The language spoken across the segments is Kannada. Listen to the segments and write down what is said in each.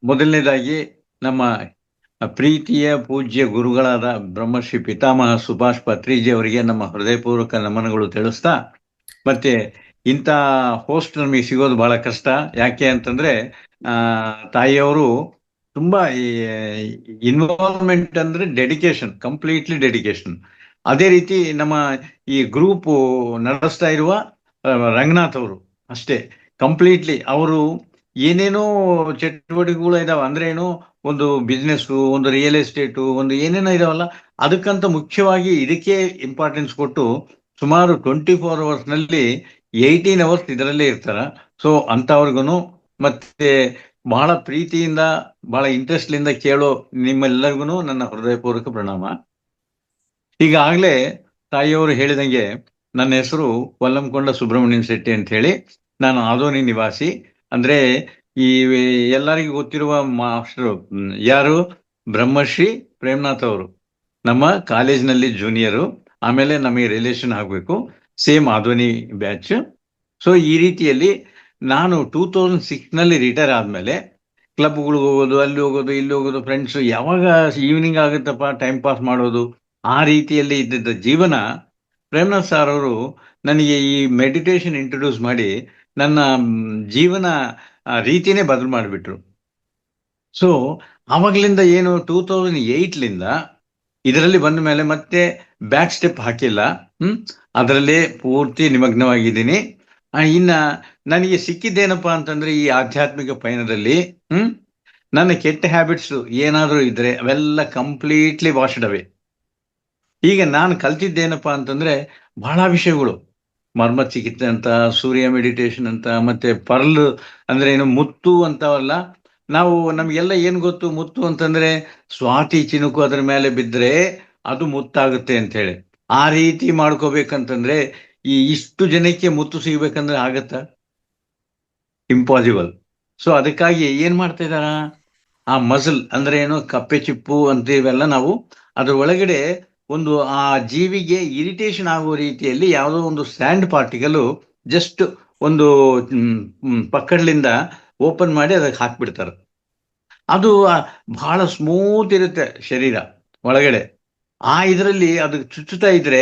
ಮೊದಲನೇದಾಗಿ ನಮ್ಮ ಪ್ರೀತಿಯ ಪೂಜ್ಯ ಗುರುಗಳಾದ ಬ್ರಹ್ಮಶ್ರೀ ಪಿತಾಮಹ ಸುಭಾಷ್ ಪತ್ರಿಜಿ ಅವರಿಗೆ ನಮ್ಮ ಹೃದಯಪೂರ್ವಕ ನಮನಗಳು ತಿಳಿಸ್ತಾ, ಮತ್ತೆ ಇಂಥ ಹೋಸ್ಟ್ ನಮಗೆ ಸಿಗೋದು ಬಹಳ ಕಷ್ಟ. ಯಾಕೆ ಅಂತಂದ್ರೆ ತಾಯಿಯವರು ತುಂಬಾ ಇನ್ವಾಲ್ವ್ಮೆಂಟ್ ಅಂದ್ರೆ ಡೆಡಿಕೇಶನ್, ಕಂಪ್ಲೀಟ್ಲಿ ಡೆಡಿಕೇಶನ್. ಅದೇ ರೀತಿ ನಮ್ಮ ಈ ಗ್ರೂಪ್ ನಡೆಸ್ತಾ ಇರುವ ರಂಗನಾಥ್ ಅವರು ಅಷ್ಟೇ, ಕಂಪ್ಲೀಟ್ಲಿ ಅವರು ಏನೇನೋ ಚಟುವಟಿಕೆಗಳು ಇದಾವೆ. ಅಂದ್ರೆ ಏನು, ಒಂದು ಬಿಸ್ನೆಸ್, ಒಂದು ರಿಯಲ್ ಎಸ್ಟೇಟು, ಒಂದು ಏನೇನೋ ಇದಾವಲ್ಲ, ಅದಕ್ಕಂತ ಮುಖ್ಯವಾಗಿ ಇದಕ್ಕೆ ಇಂಪಾರ್ಟೆನ್ಸ್ ಕೊಟ್ಟು ಸುಮಾರು 24 ಅವರ್ಸ್ನಲ್ಲಿ 18 ಅವರ್ಸ್ ಇದರಲ್ಲೇ ಇರ್ತಾರ. ಸೊ ಅಂಥವ್ರಿಗೂ ಮತ್ತೆ ಬಹಳ ಪ್ರೀತಿಯಿಂದ ಬಹಳ ಇಂಟ್ರೆಸ್ಟ್ಲಿಂದ ಕೇಳೋ ನಿಮ್ಮೆಲ್ಲರಿಗೂ ನನ್ನ ಹೃದಯಪೂರ್ವಕ ಪ್ರಣಾಮ. ಈಗಾಗಲೇ ತಾಯಿಯವರು ಹೇಳಿದಂಗೆ ನನ್ನ ಹೆಸರು ವಲ್ಲಂಕೊಂಡ ಸುಬ್ರಹ್ಮಣ್ಯಂ ಶೆಟ್ಟಿ ಅಂತ ಹೇಳಿ, ನಾನು ಆದೋನಿ ನಿವಾಸಿ. ಅಂದ್ರೆ ಈ ಎಲ್ಲರಿಗೂ ಗೊತ್ತಿರುವ ಮಾಸ್ಟರ್ ಯಾರು, ಬ್ರಹ್ಮಶ್ರೀ ಪ್ರೇಮ್ನಾಥ್ ಅವರು ನಮ್ಮ ಕಾಲೇಜ್ನಲ್ಲಿ ಜೂನಿಯರು, ಆಮೇಲೆ ನಮಗೆ ರಿಲೇಷನ್ ಆಗಬೇಕು, ಸೇಮ್ ಆದೋನಿ ಬ್ಯಾಚ್. ಸೊ ಈ ರೀತಿಯಲ್ಲಿ ನಾನು 2006ನಲ್ಲಿ ರಿಟೈರ್ ಆದಮೇಲೆ ಕ್ಲಬ್ಗಳಿಗೆ ಹೋಗೋದು, ಅಲ್ಲಿ ಹೋಗೋದು, ಇಲ್ಲಿ ಹೋಗೋದು, ಫ್ರೆಂಡ್ಸು, ಯಾವಾಗ ಈವ್ನಿಂಗ್ ಆಗುತ್ತಪ್ಪ ಟೈಮ್ ಪಾಸ್ ಮಾಡೋದು, ಆ ರೀತಿಯಲ್ಲಿ ಇದ್ದಿದ್ದ ಜೀವನ. ಪ್ರೇಮ್ನಾಥ್ ಸರ್ ಅವರು ನನಗೆ ಈ ಮೆಡಿಟೇಷನ್ ಇಂಟ್ರೊಡ್ಯೂಸ್ ಮಾಡಿ ನನ್ನ ಜೀವನ ರೀತಿನೇ ಬದಲು ಮಾಡಿಬಿಟ್ರು. ಸೊ ಆವಾಗಲಿಂದ ಏನು 2008ಲಿಂದ ಇದರಲ್ಲಿ ಬಂದ ಮೇಲೆ ಮತ್ತೆ ಬ್ಯಾಕ್ ಸ್ಟೆಪ್ ಹಾಕಿಲ್ಲ. ಅದರಲ್ಲೇ ಪೂರ್ತಿ ನಿಮಗ್ನವಾಗಿದ್ದೀನಿ. ಇನ್ನ ನನಗೆ ಸಿಕ್ಕಿದ್ದೇನಪ್ಪಾ ಅಂತಂದ್ರೆ ಈ ಆಧ್ಯಾತ್ಮಿಕ ಪಯಣದಲ್ಲಿ ನನ್ನ ಕೆಟ್ಟ ಹ್ಯಾಬಿಟ್ಸ್ ಏನಾದರೂ ಇದ್ರೆ ಅವೆಲ್ಲ ಕಂಪ್ಲೀಟ್ಲಿ ವಾಶ್ಡ್ ಅವೇ. ಈಗ ನಾನು ಕಲ್ತಿದ್ದೇನಪ್ಪಾ ಅಂತಂದ್ರೆ ಬಹಳ ವಿಷಯಗಳು, ಮರ್ಮ ಚಿಕಿತ್ಸೆ ಅಂತ, ಸೂರ್ಯ ಮೆಡಿಟೇಷನ್ ಅಂತ, ಮತ್ತೆ ಪರ್ಲ್ ಅಂದ್ರೆ ಏನು, ಮುತ್ತು ಅಂತವಲ್ಲ. ನಾವು ನಮ್ಗೆಲ್ಲ ಏನ್ ಗೊತ್ತು, ಮುತ್ತು ಅಂತಂದ್ರೆ ಸ್ವಾತಿ ಚಿನುಕು ಅದರ ಮೇಲೆ ಬಿದ್ದರೆ ಅದು ಮುತ್ತಾಗುತ್ತೆ ಅಂತ ಹೇಳಿ. ಆ ರೀತಿ ಮಾಡ್ಕೋಬೇಕಂತಂದ್ರೆ ಇಷ್ಟು ಜನಕ್ಕೆ ಮುತ್ತು ಸಿಗ್ಬೇಕಂದ್ರೆ ಆಗತ್ತಾ? ಇಂಪಾಸಿಬಲ್. ಸೊ ಅದಕ್ಕಾಗಿ ಏನ್ ಮಾಡ್ತಾ ಇದಾರ, ಆ ಮಸಲ್ ಅಂದ್ರೆ ಏನು, ಕಪ್ಪೆ ಚಿಪ್ಪು ಅಂತೀವೆಲ್ಲ ನಾವು, ಅದ್ರ ಒಳಗಡೆ ಒಂದು ಆ ಜೀವಿಗೆ ಇರಿಟೇಷನ್ ಆಗುವ ರೀತಿಯಲ್ಲಿ ಯಾವುದೋ ಒಂದು ಸ್ಟ್ಯಾಂಡ್ ಪಾರ್ಟಿಕಲ್ ಜಸ್ಟ್ ಒಂದು ಪಕ್ಕಡ್ಲಿಂದ ಓಪನ್ ಮಾಡಿ ಅದಕ್ಕೆ ಹಾಕ್ಬಿಡ್ತಾರೆ. ಅದು ಬಹಳ ಸ್ಮೂತ್ ಇರುತ್ತೆ ಶರೀರ ಒಳಗಡೆ. ಇದರಲ್ಲಿ ಅದು ಚುಚ್ಚುತ್ತಾ ಇದ್ರೆ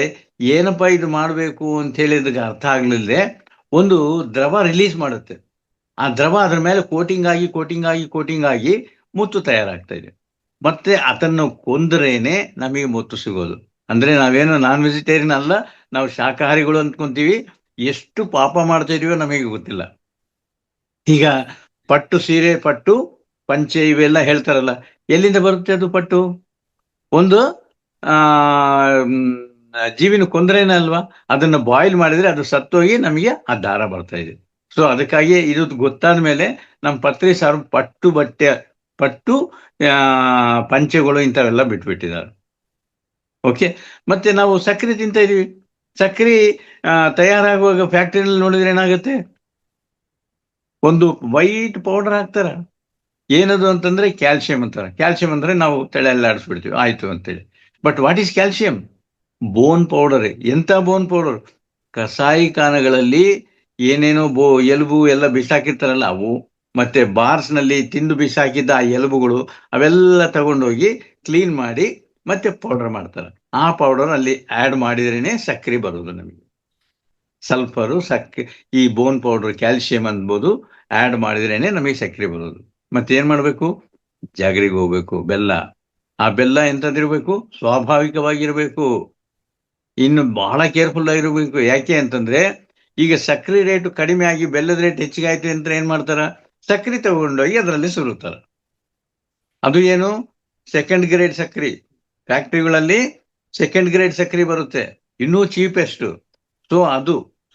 ಏನಪ್ಪಾ ಇದು ಮಾಡಬೇಕು ಅಂತ ಹೇಳಿ ಅದಕ್ಕೆ ಅರ್ಥ ಆಗ್ಲಿಲ್ಲದೆ ಒಂದು ದ್ರವ ರಿಲೀಸ್ ಮಾಡುತ್ತೆ. ಆ ದ್ರವ ಅದ್ರ ಮೇಲೆ ಕೋಟಿಂಗ್ ಆಗಿ ಕೋಟಿಂಗ್ ಆಗಿ ಕೋಟಿಂಗ್ ಆಗಿ ಮುತ್ತು ತಯಾರಾಗ್ತಾ ಇದೆ. ಮತ್ತೆ ಅದನ್ನು ಕೊಂದ್ರೇನೆ ನಮಗೆ ಮುತ್ತು ಸಿಗೋದು. ಅಂದ್ರೆ ನಾವೇನು ನಾನ್ ವೆಜಿಟೇರಿಯನ್ ಅಲ್ಲ, ನಾವು ಶಾಕಾಹಾರಿಗಳು ಅಂದ್ಕೊಂತೀವಿ. ಎಷ್ಟು ಪಾಪ ಮಾಡ್ತಾ ಇದೀವೋ ನಮಗೆ ಗೊತ್ತಿಲ್ಲ. ಈಗ ಪಟ್ಟು ಸೀರೆ, ಪಟ್ಟು ಪಂಚೆ ಇವೆಲ್ಲ ಹೇಳ್ತಾರಲ್ಲ, ಎಲ್ಲಿಂದ ಬರುತ್ತೆ ಅದು ಪಟ್ಟು? ಒಂದು ಆ ಜೀವಿನ ಕೊಂದ್ರೇನೆ ಅಲ್ವಾ, ಅದನ್ನ ಬಾಯ್ಲ್ ಮಾಡಿದ್ರೆ ಅದು ಸತ್ತೋಗಿ ನಮಗೆ ಆ ದಾರ ಬರ್ತಾ ಇದೆ. ಸೊ ಅದಕ್ಕಾಗಿ ಇದು ಗೊತ್ತಾದ ಮೇಲೆ ನಮ್ಮ ಪತ್ರಿ ಸಾರು ಪಟ್ಟು ಬಟ್ಟೆ, ಪಟ್ಟು ಪಂಚೆಗಳು ಇಂಥವೆಲ್ಲ ಬಿಟ್ಬಿಟ್ಟಿದ್ದಾರೆ. ಓಕೆ. ಮತ್ತೆ ನಾವು ಸಕ್ಕರೆ ತಿಂತ ಇದೀವಿ. ಸಕ್ಕರೆ ತಯಾರಾಗುವಾಗ ಫ್ಯಾಕ್ಟ್ರಿನಲ್ಲಿ ನೋಡಿದ್ರೆ ಏನಾಗುತ್ತೆ, ಒಂದು ವೈಟ್ ಪೌಡರ್ ಹಾಕ್ತಾರ. ಏನದು ಅಂತಂದ್ರೆ ಕ್ಯಾಲ್ಸಿಯಂ ಅಂತಾರೆ. ಕ್ಯಾಲ್ಸಿಯಂ ಅಂದ್ರೆ ನಾವು ತಲೆ ಎಲ್ಲ ಆಡಿಸ್ಬಿಡ್ತೀವಿ, ಆಯ್ತು ಅಂತೇಳಿ. But what is calcium? Bone powder. ಎಂತ ಬೋನ್ ಪೌಡರ್? ಕಸಾಯಿಖಾನೆಗಳಲ್ಲಿ ಏನೇನೋ ಎಲುಬು ಎಲ್ಲ ಬಿಸಾಕಿರ್ತಾರಲ್ಲ ಅವು, ಮತ್ತೆ ಬಾರ್ಸ್ ನಲ್ಲಿ ತಿಂದು ಬಿಸಾಕಿದ್ದ ಆ ಎಲುಬುಗಳು, ಅವೆಲ್ಲ ತಗೊಂಡೋಗಿ ಕ್ಲೀನ್ ಮಾಡಿ ಮತ್ತೆ ಪೌಡರ್ ಮಾಡ್ತಾರೆ. ಆ ಪೌಡರ್ ಅಲ್ಲಿ ಆಡ್ ಮಾಡಿದ್ರೇನೆ ಸಕ್ಕರೆ ಬರೋದು ನಮಗೆ. ಸಲ್ಫರು, ಸಕ್ಕರೆ, ಈ ಬೋನ್ ಪೌಡರ್ ಕ್ಯಾಲ್ಸಿಯಂ ಅನ್ಬೋದು, ಆಡ್ ಮಾಡಿದ್ರೇನೆ ನಮಗೆ ಸಕ್ಕರೆ ಬರೋದು. ಮತ್ತೆ ಏನ್ ಮಾಡ್ಬೇಕು? ಜಾಗರಿಗೆ ಹೋಗ್ಬೇಕು. ಬೆಲ್ಲ, ಆ ಬೆಲ್ಲ ಎಂತದಿರ್ಬೇಕು? ಸ್ವಾಭಾವಿಕವಾಗಿರ್ಬೇಕು. ಇನ್ನು ಬಹಳ ಕೇರ್ಫುಲ್ ಆಗಿರ್ಬೇಕು. ಯಾಕೆ ಅಂತಂದ್ರೆ ಈಗ ಸಕ್ಕರೆ ರೇಟ್ ಕಡಿಮೆ ಆಗಿ ಬೆಲ್ಲದ ರೇಟ್ ಹೆಚ್ಚಿಗೆ ಆಯ್ತು ಅಂತ ಏನ್ ಮಾಡ್ತಾರ, ಸಕ್ಕರೆ ತಗೊಂಡೋಗಿ ಅದರಲ್ಲಿ ಸುರುತ್ತಾರ. ಅದು ಏನು, ಸೆಕೆಂಡ್ ಗ್ರೇಡ್ ಸಕ್ಕರೆ. ಫ್ಯಾಕ್ಟ್ರಿಗಳಲ್ಲಿ ಸೆಕೆಂಡ್ ಗ್ರೇಡ್ ಸಕ್ಕರೆ ಬರುತ್ತೆ, ಇನ್ನೂ ಚೀಪೆಸ್ಟ್.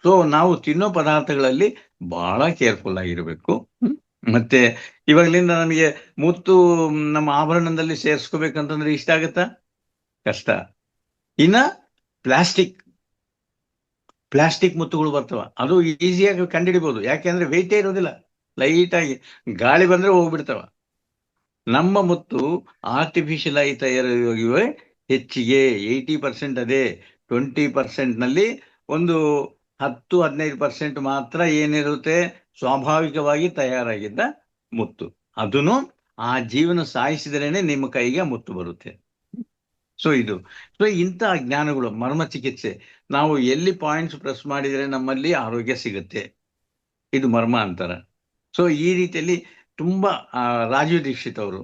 ಸೊ ನಾವು ತಿನ್ನೋ ಪದಾರ್ಥಗಳಲ್ಲಿ ಬಹಳ ಕೇರ್ಫುಲ್ ಆಗಿರ್ಬೇಕು. ಮತ್ತೆ ಇವಾಗಲಿಂದ ನಮಗೆ ಮುತ್ತು ನಮ್ಮ ಆಭರಣದಲ್ಲಿ ಸೇರಿಸ್ಕೋಬೇಕಂತಂದ್ರೆ ಇಷ್ಟ ಆಗತ್ತಾ? ಕಷ್ಟ. ಇನ್ನ ಪ್ಲಾಸ್ಟಿಕ್ ಮುತ್ತುಗಳು ಬರ್ತವ, ಅದು ಈಸಿಯಾಗಿ ಕಂಡುಹಿಡಿಬಹುದು. ಯಾಕೆಂದ್ರೆ ವೆಯ್ಟೇ ಇರೋದಿಲ್ಲ, ಲೈಟ್ ಆಗಿ ಗಾಳಿ ಬಂದ್ರೆ ಹೋಗ್ಬಿಡ್ತಾವ. ನಮ್ಮ ಮುತ್ತು ಆರ್ಟಿಫಿಷಿಯಲ್ ಆಗಿ ತಯಾರಾಗಿವೆ ಹೆಚ್ಚಿಗೆ 80%. ಅದೇ 20% ನಲ್ಲಿ ಒಂದು 10-15% ಮಾತ್ರ ಏನಿರುತ್ತೆ ಸ್ವಾಭಾವಿಕವಾಗಿ ತಯಾರಾಗಿದ್ದ ಮುತ್ತು. ಅದನ್ನು ಆ ಜೀವನ ಸಾಯಿಸಿದ್ರೇನೆ ನಿಮ್ಮ ಕೈಗೆ ಮುತ್ತು ಬರುತ್ತೆ. ಸೊ ಇದು, ಸೊ ಇಂಥ ಜ್ಞಾನಗಳು, ಮರ್ಮ ಚಿಕಿತ್ಸೆ, ನಾವು ಎಲ್ಲಿ ಪಾಯಿಂಟ್ಸ್ ಪ್ರೆಸ್ ಮಾಡಿದರೆ ನಮ್ಮಲ್ಲಿ ಆರೋಗ್ಯ ಸಿಗುತ್ತೆ, ಇದು ಮರ್ಮ ಅಂತಾರ. ಸೊ ಈ ರೀತಿಯಲ್ಲಿ ತುಂಬಾ ರಾಜೀವ್ ದೀಕ್ಷಿತ್ ಅವರು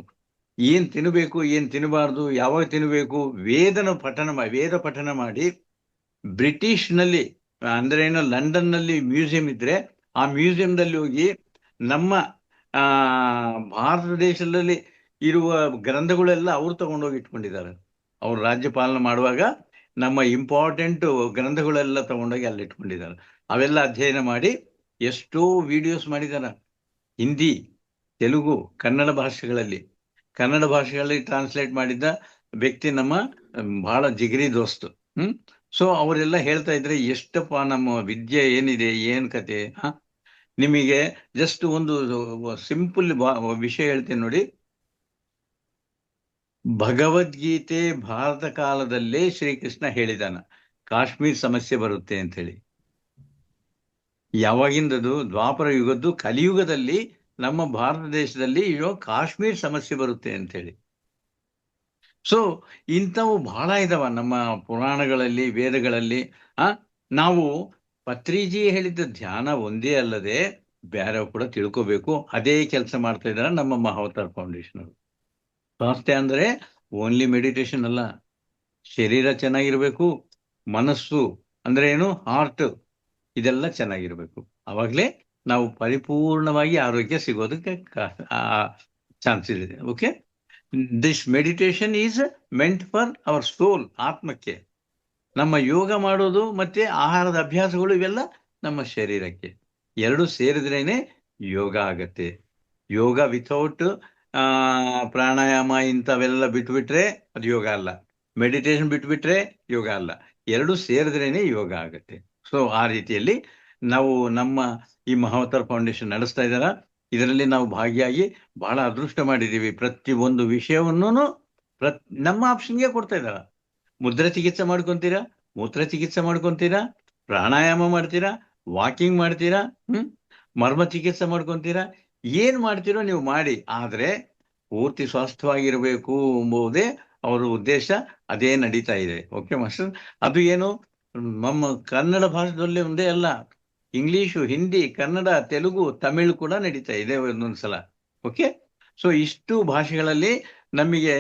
ಏನ್ ತಿನ್ನಬೇಕು, ಏನ್ ತಿನ್ನಬಾರ್ದು, ಯಾವಾಗ ತಿನ್ನಬೇಕು, ವೇದ ಪಠನ ಮಾಡಿ ಬ್ರಿಟಿಷ್ನಲ್ಲಿ, ಅಂದ್ರೆ ಏನು, ಲಂಡನ್ನಲ್ಲಿ ಮ್ಯೂಸಿಯಂ ಇದ್ರೆ ಆ ಮ್ಯೂಸಿಯಂದಲ್ಲಿ ಹೋಗಿ ನಮ್ಮ ಆ ಭಾರತ ದೇಶದಲ್ಲಿ ಇರುವ ಗ್ರಂಥಗಳೆಲ್ಲ ಅವ್ರು ತಗೊಂಡೋಗಿ ಇಟ್ಕೊಂಡಿದ್ದಾರೆ. ಅವ್ರು ರಾಜ್ಯ ಪಾಲನೆ ಮಾಡುವಾಗ ನಮ್ಮ ಇಂಪಾರ್ಟೆಂಟ್ ಗ್ರಂಥಗಳೆಲ್ಲ ತಗೊಂಡೋಗಿ ಅಲ್ಲಿ ಇಟ್ಕೊಂಡಿದ್ದಾರೆ. ಅವೆಲ್ಲ ಅಧ್ಯಯನ ಮಾಡಿ ಎಷ್ಟೋ ವಿಡಿಯೋಸ್ ಮಾಡಿದ್ದಾರೆ, ಹಿಂದಿ, ತೆಲುಗು, ಕನ್ನಡ ಭಾಷೆಗಳಲ್ಲಿ ಟ್ರಾನ್ಸ್ಲೇಟ್ ಮಾಡಿದ್ದ ವ್ಯಕ್ತಿ ನಮ್ಮ ಬಹಳ ಜಿಗರಿ ದೋಸ್ತು. ಸೊ ಅವರೆಲ್ಲ ಹೇಳ್ತಾ ಇದ್ರೆ ಎಷ್ಟಪ್ಪ ನಮ್ಮ ವಿದ್ಯೆ ಏನಿದೆ, ಏನ್ ಕತೆ. ನಿಮಗೆ ಜಸ್ಟ್ ಒಂದು ಸಿಂಪಲ್ ವಿಷಯ ಹೇಳ್ತೇನೆ ನೋಡಿ. ಭಗವದ್ಗೀತೆ ಭಾರತ ಕಾಲದಲ್ಲೇ ಶ್ರೀಕೃಷ್ಣ ಹೇಳಿದಾನ ಕಾಶ್ಮೀರ್ ಸಮಸ್ಯೆ ಬರುತ್ತೆ ಅಂತ ಹೇಳಿ. ಯಾವಾಗಿಂದದು? ದ್ವಾಪರ ಯುಗದ್ದು. ಕಲಿಯುಗದಲ್ಲಿ ನಮ್ಮ ಭಾರತ ದೇಶದಲ್ಲಿ ಇವಾಗ ಕಾಶ್ಮೀರ್ ಸಮಸ್ಯೆ ಬರುತ್ತೆ ಅಂತ ಹೇಳಿ. ಸೊ ಇಂಥವು ಬಹಳ ಇದಾವ ನಮ್ಮ ಪುರಾಣಗಳಲ್ಲಿ, ವೇದಗಳಲ್ಲಿ. ನಾವು ಪತ್ರಿಜಿ ಹೇಳಿದ್ದ ಧ್ಯಾನ ಒಂದೇ ಅಲ್ಲದೆ ಬೇರೆ ಕೂಡ ತಿಳ್ಕೋಬೇಕು. ಅದೇ ಕೆಲಸ ಮಾಡ್ತಾ ಇದ್ದಾರೆ ನಮ್ಮ ಮಹಾವತಾರ್ ಫೌಂಡೇಶನ್ ಅವರು. ಸ್ವಾಸ್ಥ್ಯ ಅಂದ್ರೆ ಓನ್ಲಿ ಮೆಡಿಟೇಷನ್ ಅಲ್ಲ, ಶರೀರ ಚೆನ್ನಾಗಿರ್ಬೇಕು, ಮನಸ್ಸು ಅಂದ್ರೆ ಏನು, ಹಾರ್ಟ್, ಇದೆಲ್ಲ ಚೆನ್ನಾಗಿರ್ಬೇಕು. ಅವಾಗಲೇ ನಾವು ಪರಿಪೂರ್ಣವಾಗಿ ಆರೋಗ್ಯ ಸಿಗೋದಕ್ಕೆ ಚಾನ್ಸಸ್ ಇದೆ. Okay, this meditation is meant for our soul, ಆತ್ಮಕ್ಕೆ. ನಮ್ಮ ಯೋಗ ಮಾಡೋದು ಮತ್ತೆ ಆಹಾರದ ಅಭ್ಯಾಸಗಳು ಇವೆಲ್ಲ ನಮ್ಮ ಶರೀರಕ್ಕೆ. ಎರಡು ಸೇರಿದ್ರೇನೆ ಯೋಗ ಆಗತ್ತೆ. ಯೋಗ ವಿಥೌಟ್ ಪ್ರಾಣಾಯಾಮ ಇಂಥವೆಲ್ಲ ಬಿಟ್ಬಿಟ್ರೆ ಅದು ಯೋಗ ಅಲ್ಲ. ಮೆಡಿಟೇಷನ್ ಬಿಟ್ಬಿಟ್ರೆ ಯೋಗ ಅಲ್ಲ. ಎರಡು ಸೇರಿದ್ರೇನೆ ಯೋಗ ಆಗತ್ತೆ. ಸೊ ಆ ರೀತಿಯಲ್ಲಿ ನಾವು ನಮ್ಮ ಈ ಮಹಾವತಾರ್ ಫೌಂಡೇಶನ್ ನಡೆಸ್ತಾ ಇದ್ದಾರ. ಇದರಲ್ಲಿ ನಾವು ಭಾಗಿಯಾಗಿ ಬಹಳ ಅದೃಷ್ಟ ಮಾಡಿದ್ದೀವಿ. ಪ್ರತಿ ಒಂದು ವಿಷಯವನ್ನು ನಮ್ಮ ಆಪ್ಷನ್ಗೆ ಕೊಡ್ತಾ ಇದ್ದಾರ. ಮುದ್ರೆ ಚಿಕಿತ್ಸೆ ಮಾಡ್ಕೊಂತೀರಾ, ಮೂತ್ರ ಚಿಕಿತ್ಸೆ ಮಾಡ್ಕೊಂತೀರಾ, ಪ್ರಾಣಾಯಾಮ ಮಾಡ್ತೀರಾ, ವಾಕಿಂಗ್ ಮಾಡ್ತೀರಾ, ಮರ್ಮ ಚಿಕಿತ್ಸೆ ಮಾಡ್ಕೊಂತೀರಾ, ಏನ್ ಮಾಡ್ತೀರೋ ನೀವು ಮಾಡಿ. ಆದ್ರೆ ಪೂರ್ತಿ ಸ್ವಾಸ್ಥ್ಯವಾಗಿರ್ಬೇಕು ಎಂಬುದೇ ಅವರ ಉದ್ದೇಶ. ಅದೇ ನಡೀತಾ ಇದೆ. ಓಕೆ ಮಾಸ್ಟರ್, ಅದು ಏನು ನಮ್ಮ ಕನ್ನಡ ಭಾಷೆಯಲ್ಲಿ ಒಂದೇ ಅಲ್ಲ, ಇಂಗ್ಲಿಷು, ಹಿಂದಿ, ಕನ್ನಡ, ತೆಲುಗು, ತಮಿಳ್ ಕೂಡ ನಡೀತಾ ಇದೆ ಒಂದೊಂದ್ಸಲ. ಓಕೆ, ಸೊ ಇಷ್ಟು ಭಾಷೆಗಳಲ್ಲಿ ನಮಗೆ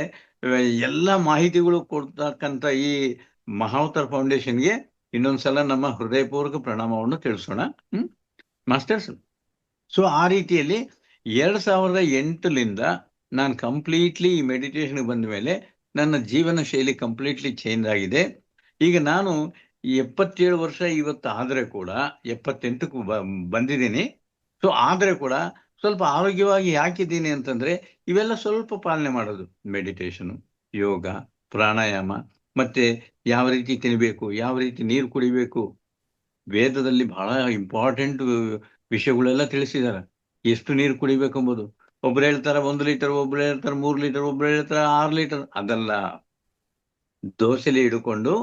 ಎಲ್ಲ ಮಾಹಿತಿಗಳು ಕೊಡ್ತಕ್ಕಂಥ ಈ ಮಹಾವತಾರ್ ಫೌಂಡೇಶನ್ಗೆ ಇನ್ನೊಂದ್ಸಲ ನಮ್ಮ ಹೃದಯಪೂರ್ವಕ ಪ್ರಣಾಮವನ್ನು ತಿಳಿಸೋಣ ಮಾಸ್ಟರ್ಸ್. ಸೊ ಆ ರೀತಿಯಲ್ಲಿ 2008ಲಿಂದ ನಾನು ಕಂಪ್ಲೀಟ್ಲಿ ಈ ಮೆಡಿಟೇಷನ್ಗೆ ಬಂದ ಮೇಲೆ ನನ್ನ ಜೀವನ ಶೈಲಿ ಕಂಪ್ಲೀಟ್ಲಿ ಚೇಂಜ್ ಆಗಿದೆ. ಈಗ ನಾನು 77 ವರ್ಷ ಇವತ್ತು ಆದರೆ ಕೂಡ, 78ಕ್ಕೂ ಬಂದಿದ್ದೀನಿ. ಸೊ ಆದರೆ ಕೂಡ ಸ್ವಲ್ಪ ಆರೋಗ್ಯವಾಗಿ ಯಾಕಿದ್ದೀನಿ ಅಂತಂದ್ರೆ ಇವೆಲ್ಲ ಸ್ವಲ್ಪ ಪಾಲನೆ ಮಾಡೋದು, ಮೆಡಿಟೇಷನು, ಯೋಗ, ಪ್ರಾಣಾಯಾಮ, ಮತ್ತೆ ಯಾವ ರೀತಿ ತಿನ್ನಬೇಕು, ಯಾವ ರೀತಿ ನೀರು ಕುಡಿಬೇಕು. ವೇದದಲ್ಲಿ ಬಹಳ ಇಂಪಾರ್ಟೆಂಟ್ ವಿಷಯಗಳೆಲ್ಲ ತಿಳಿಸಿದ್ದಾರೆ. ಎಷ್ಟು ನೀರು ಕುಡಿಬೇಕು ಎಂಬುದು. ಒಬ್ರು ಹೇಳ್ತಾರ 1 ಲೀಟರ್, ಒಬ್ರು ಹೇಳ್ತಾರೆ 3 ಲೀಟರ್, ಒಬ್ರು ಹೇಳ್ತಾರೆ 6 ಲೀಟರ್. ಅದಲ್ಲ, ದೋಸೆಲಿ ಹಿಡ್ಕೊಂಡು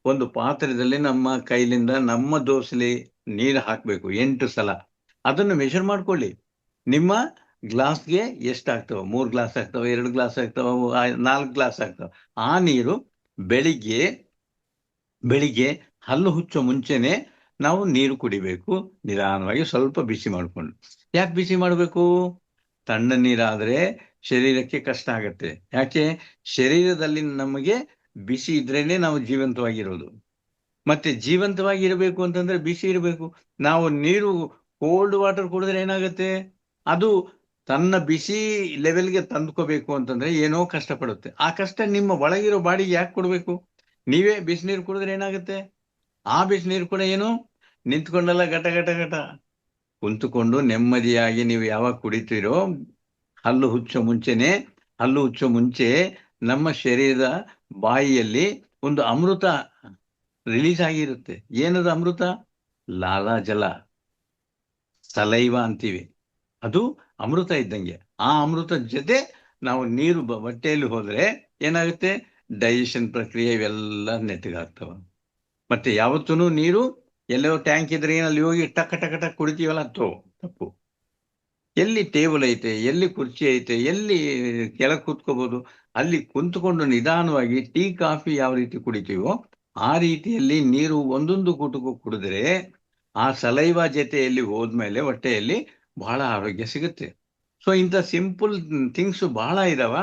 ಒಂದು ಪಾತ್ರೆದಲ್ಲಿ ನಮ್ಮ ಕೈಲಿಂದ ನಮ್ಮ ದೋಸೆಲಿ ನೀರು ಹಾಕಬೇಕು 8 ಸಲ. ಅದನ್ನು ಮೆಷರ್ ಮಾಡ್ಕೊಳ್ಳಿ. ನಿಮ್ಮ ಗ್ಲಾಸ್ಗೆ ಎಷ್ಟಾಗ್ತವೆ, 3 ಗ್ಲಾಸ್ ಆಗ್ತವೆ, 2 ಗ್ಲಾಸ್ ಆಗ್ತವೆ, 4 ಗ್ಲಾಸ್ ಆಗ್ತವೆ. ಆ ನೀರು ಬೆಳಿಗ್ಗೆ ಹಲ್ಲು ಹುಚ್ಚೋ ಮುಂಚೆನೆ ನಾವು ನೀರು ಕುಡಿಬೇಕು. ನಿಧಾನವಾಗಿ ಸ್ವಲ್ಪ ಬಿಸಿ ಮಾಡಿಕೊಂಡು. ಯಾಕೆ ಬಿಸಿ ಮಾಡಬೇಕು? ತಣ್ಣ ನೀರಾದ್ರೆ ಶರೀರಕ್ಕೆ ಕಷ್ಟ ಆಗತ್ತೆ. ಯಾಕೆ? ಶರೀರದಲ್ಲಿ ನಮಗೆ ಬಿಸಿ ಇದ್ರೇನೆ ನಾವು ಜೀವಂತವಾಗಿರೋದು. ಮತ್ತೆ ಜೀವಂತವಾಗಿ ಇರಬೇಕು ಅಂತಂದ್ರೆ ಬಿಸಿ ಇರಬೇಕು. ನಾವು ನೀರು ಕೋಲ್ಡ್ ವಾಟರ್ ಕುಡಿದ್ರೆ ಏನಾಗುತ್ತೆ? ಅದು ತನ್ನ ಬಿಸಿ ಲೆವೆಲ್ಗೆ ತಂದ್ಕೋಬೇಕು ಅಂತಂದ್ರೆ ಏನೋ ಕಷ್ಟಪಡುತ್ತೆ. ಆ ಕಷ್ಟ ನಿಮ್ಮ ಒಳಗಿರೋ ಬಾಡಿಗೆ ಯಾಕೆ ಕೊಡ್ಬೇಕು? ನೀವೇ ಬಿಸಿನೀರು ಕುಡಿದ್ರೆ ಏನಾಗುತ್ತೆ? ಆ ಬಿಸಿನೀರು ಕೂಡ ಏನು ನಿಂತ್ಕೊಂಡಲ್ಲ, ಘಟ ಘಟ ಘಟ ಕುಂತುಕೊಂಡು ನೆಮ್ಮದಿಯಾಗಿ ನೀವು ಯಾವಾಗ ಕುಡಿತೀರೋ, ಹಲ್ಲು ಹುಚ್ಚೋ ಮುಂಚೆ ನಮ್ಮ ಶರೀರದ ಬಾಯಿಯಲ್ಲಿ ಒಂದು ಅಮೃತ ರಿಲೀಸ್ ಆಗಿರುತ್ತೆ. ಏನದು ಅಮೃತ? ಲಾಲಾಜಲ, ಸಲೈವ ಅಂತೀವಿ. ಅದು ಅಮೃತ ಇದ್ದಂಗೆ. ಆ ಅಮೃತದ ಜೊತೆ ನಾವು ನೀರು ಹೊಟ್ಟೆಯಲ್ಲಿ ಹೋದ್ರೆ ಏನಾಗುತ್ತೆ? ಡೈಜೆಷನ್ ಪ್ರಕ್ರಿಯೆ ಇವೆಲ್ಲ ನೆಟ್ಟಗಾಗ್ತವ. ಮತ್ತೆ ಯಾವತ್ತೂ ನೀರು ಎಲ್ಲೋ ಟ್ಯಾಂಕ್ ಇದ್ರೆ ಅಲ್ಲಿ ಹೋಗಿ ಟಕ್ ಟಕ್ ಟಕ್ ಕುಡಿತೀವಲ್ಲ, ತಪ್ಪು. ಎಲ್ಲಿ ಟೇಬಲ್ ಐತೆ, ಎಲ್ಲಿ ಕುರ್ಚಿ ಐತೆ, ಎಲ್ಲಿ ಕೆಳಗೆ ಕೂತ್ಕೋಬಹುದು, ಅಲ್ಲಿ ಕುಂತ್ಕೊಂಡು ನಿಧಾನವಾಗಿ ಟೀ ಕಾಫಿ ಯಾವ ರೀತಿ ಕುಡಿತೀವೋ ಆ ರೀತಿಯಲ್ಲಿ ನೀರು ಒಂದೊಂದು ಗುಟುಕು ಕುಡಿದ್ರೆ ಆ ಸಲೈವ ಜೊತೆಯಲ್ಲಿ ಹೋದ್ಮೇಲೆ ಹೊಟ್ಟೆಯಲ್ಲಿ ಬಹಳ ಆರೋಗ್ಯ ಸಿಗುತ್ತೆ. ಸೊ ಇಂಥ ಸಿಂಪಲ್ ಥಿಂಗ್ಸ್ ಬಹಳ ಇದಾವ.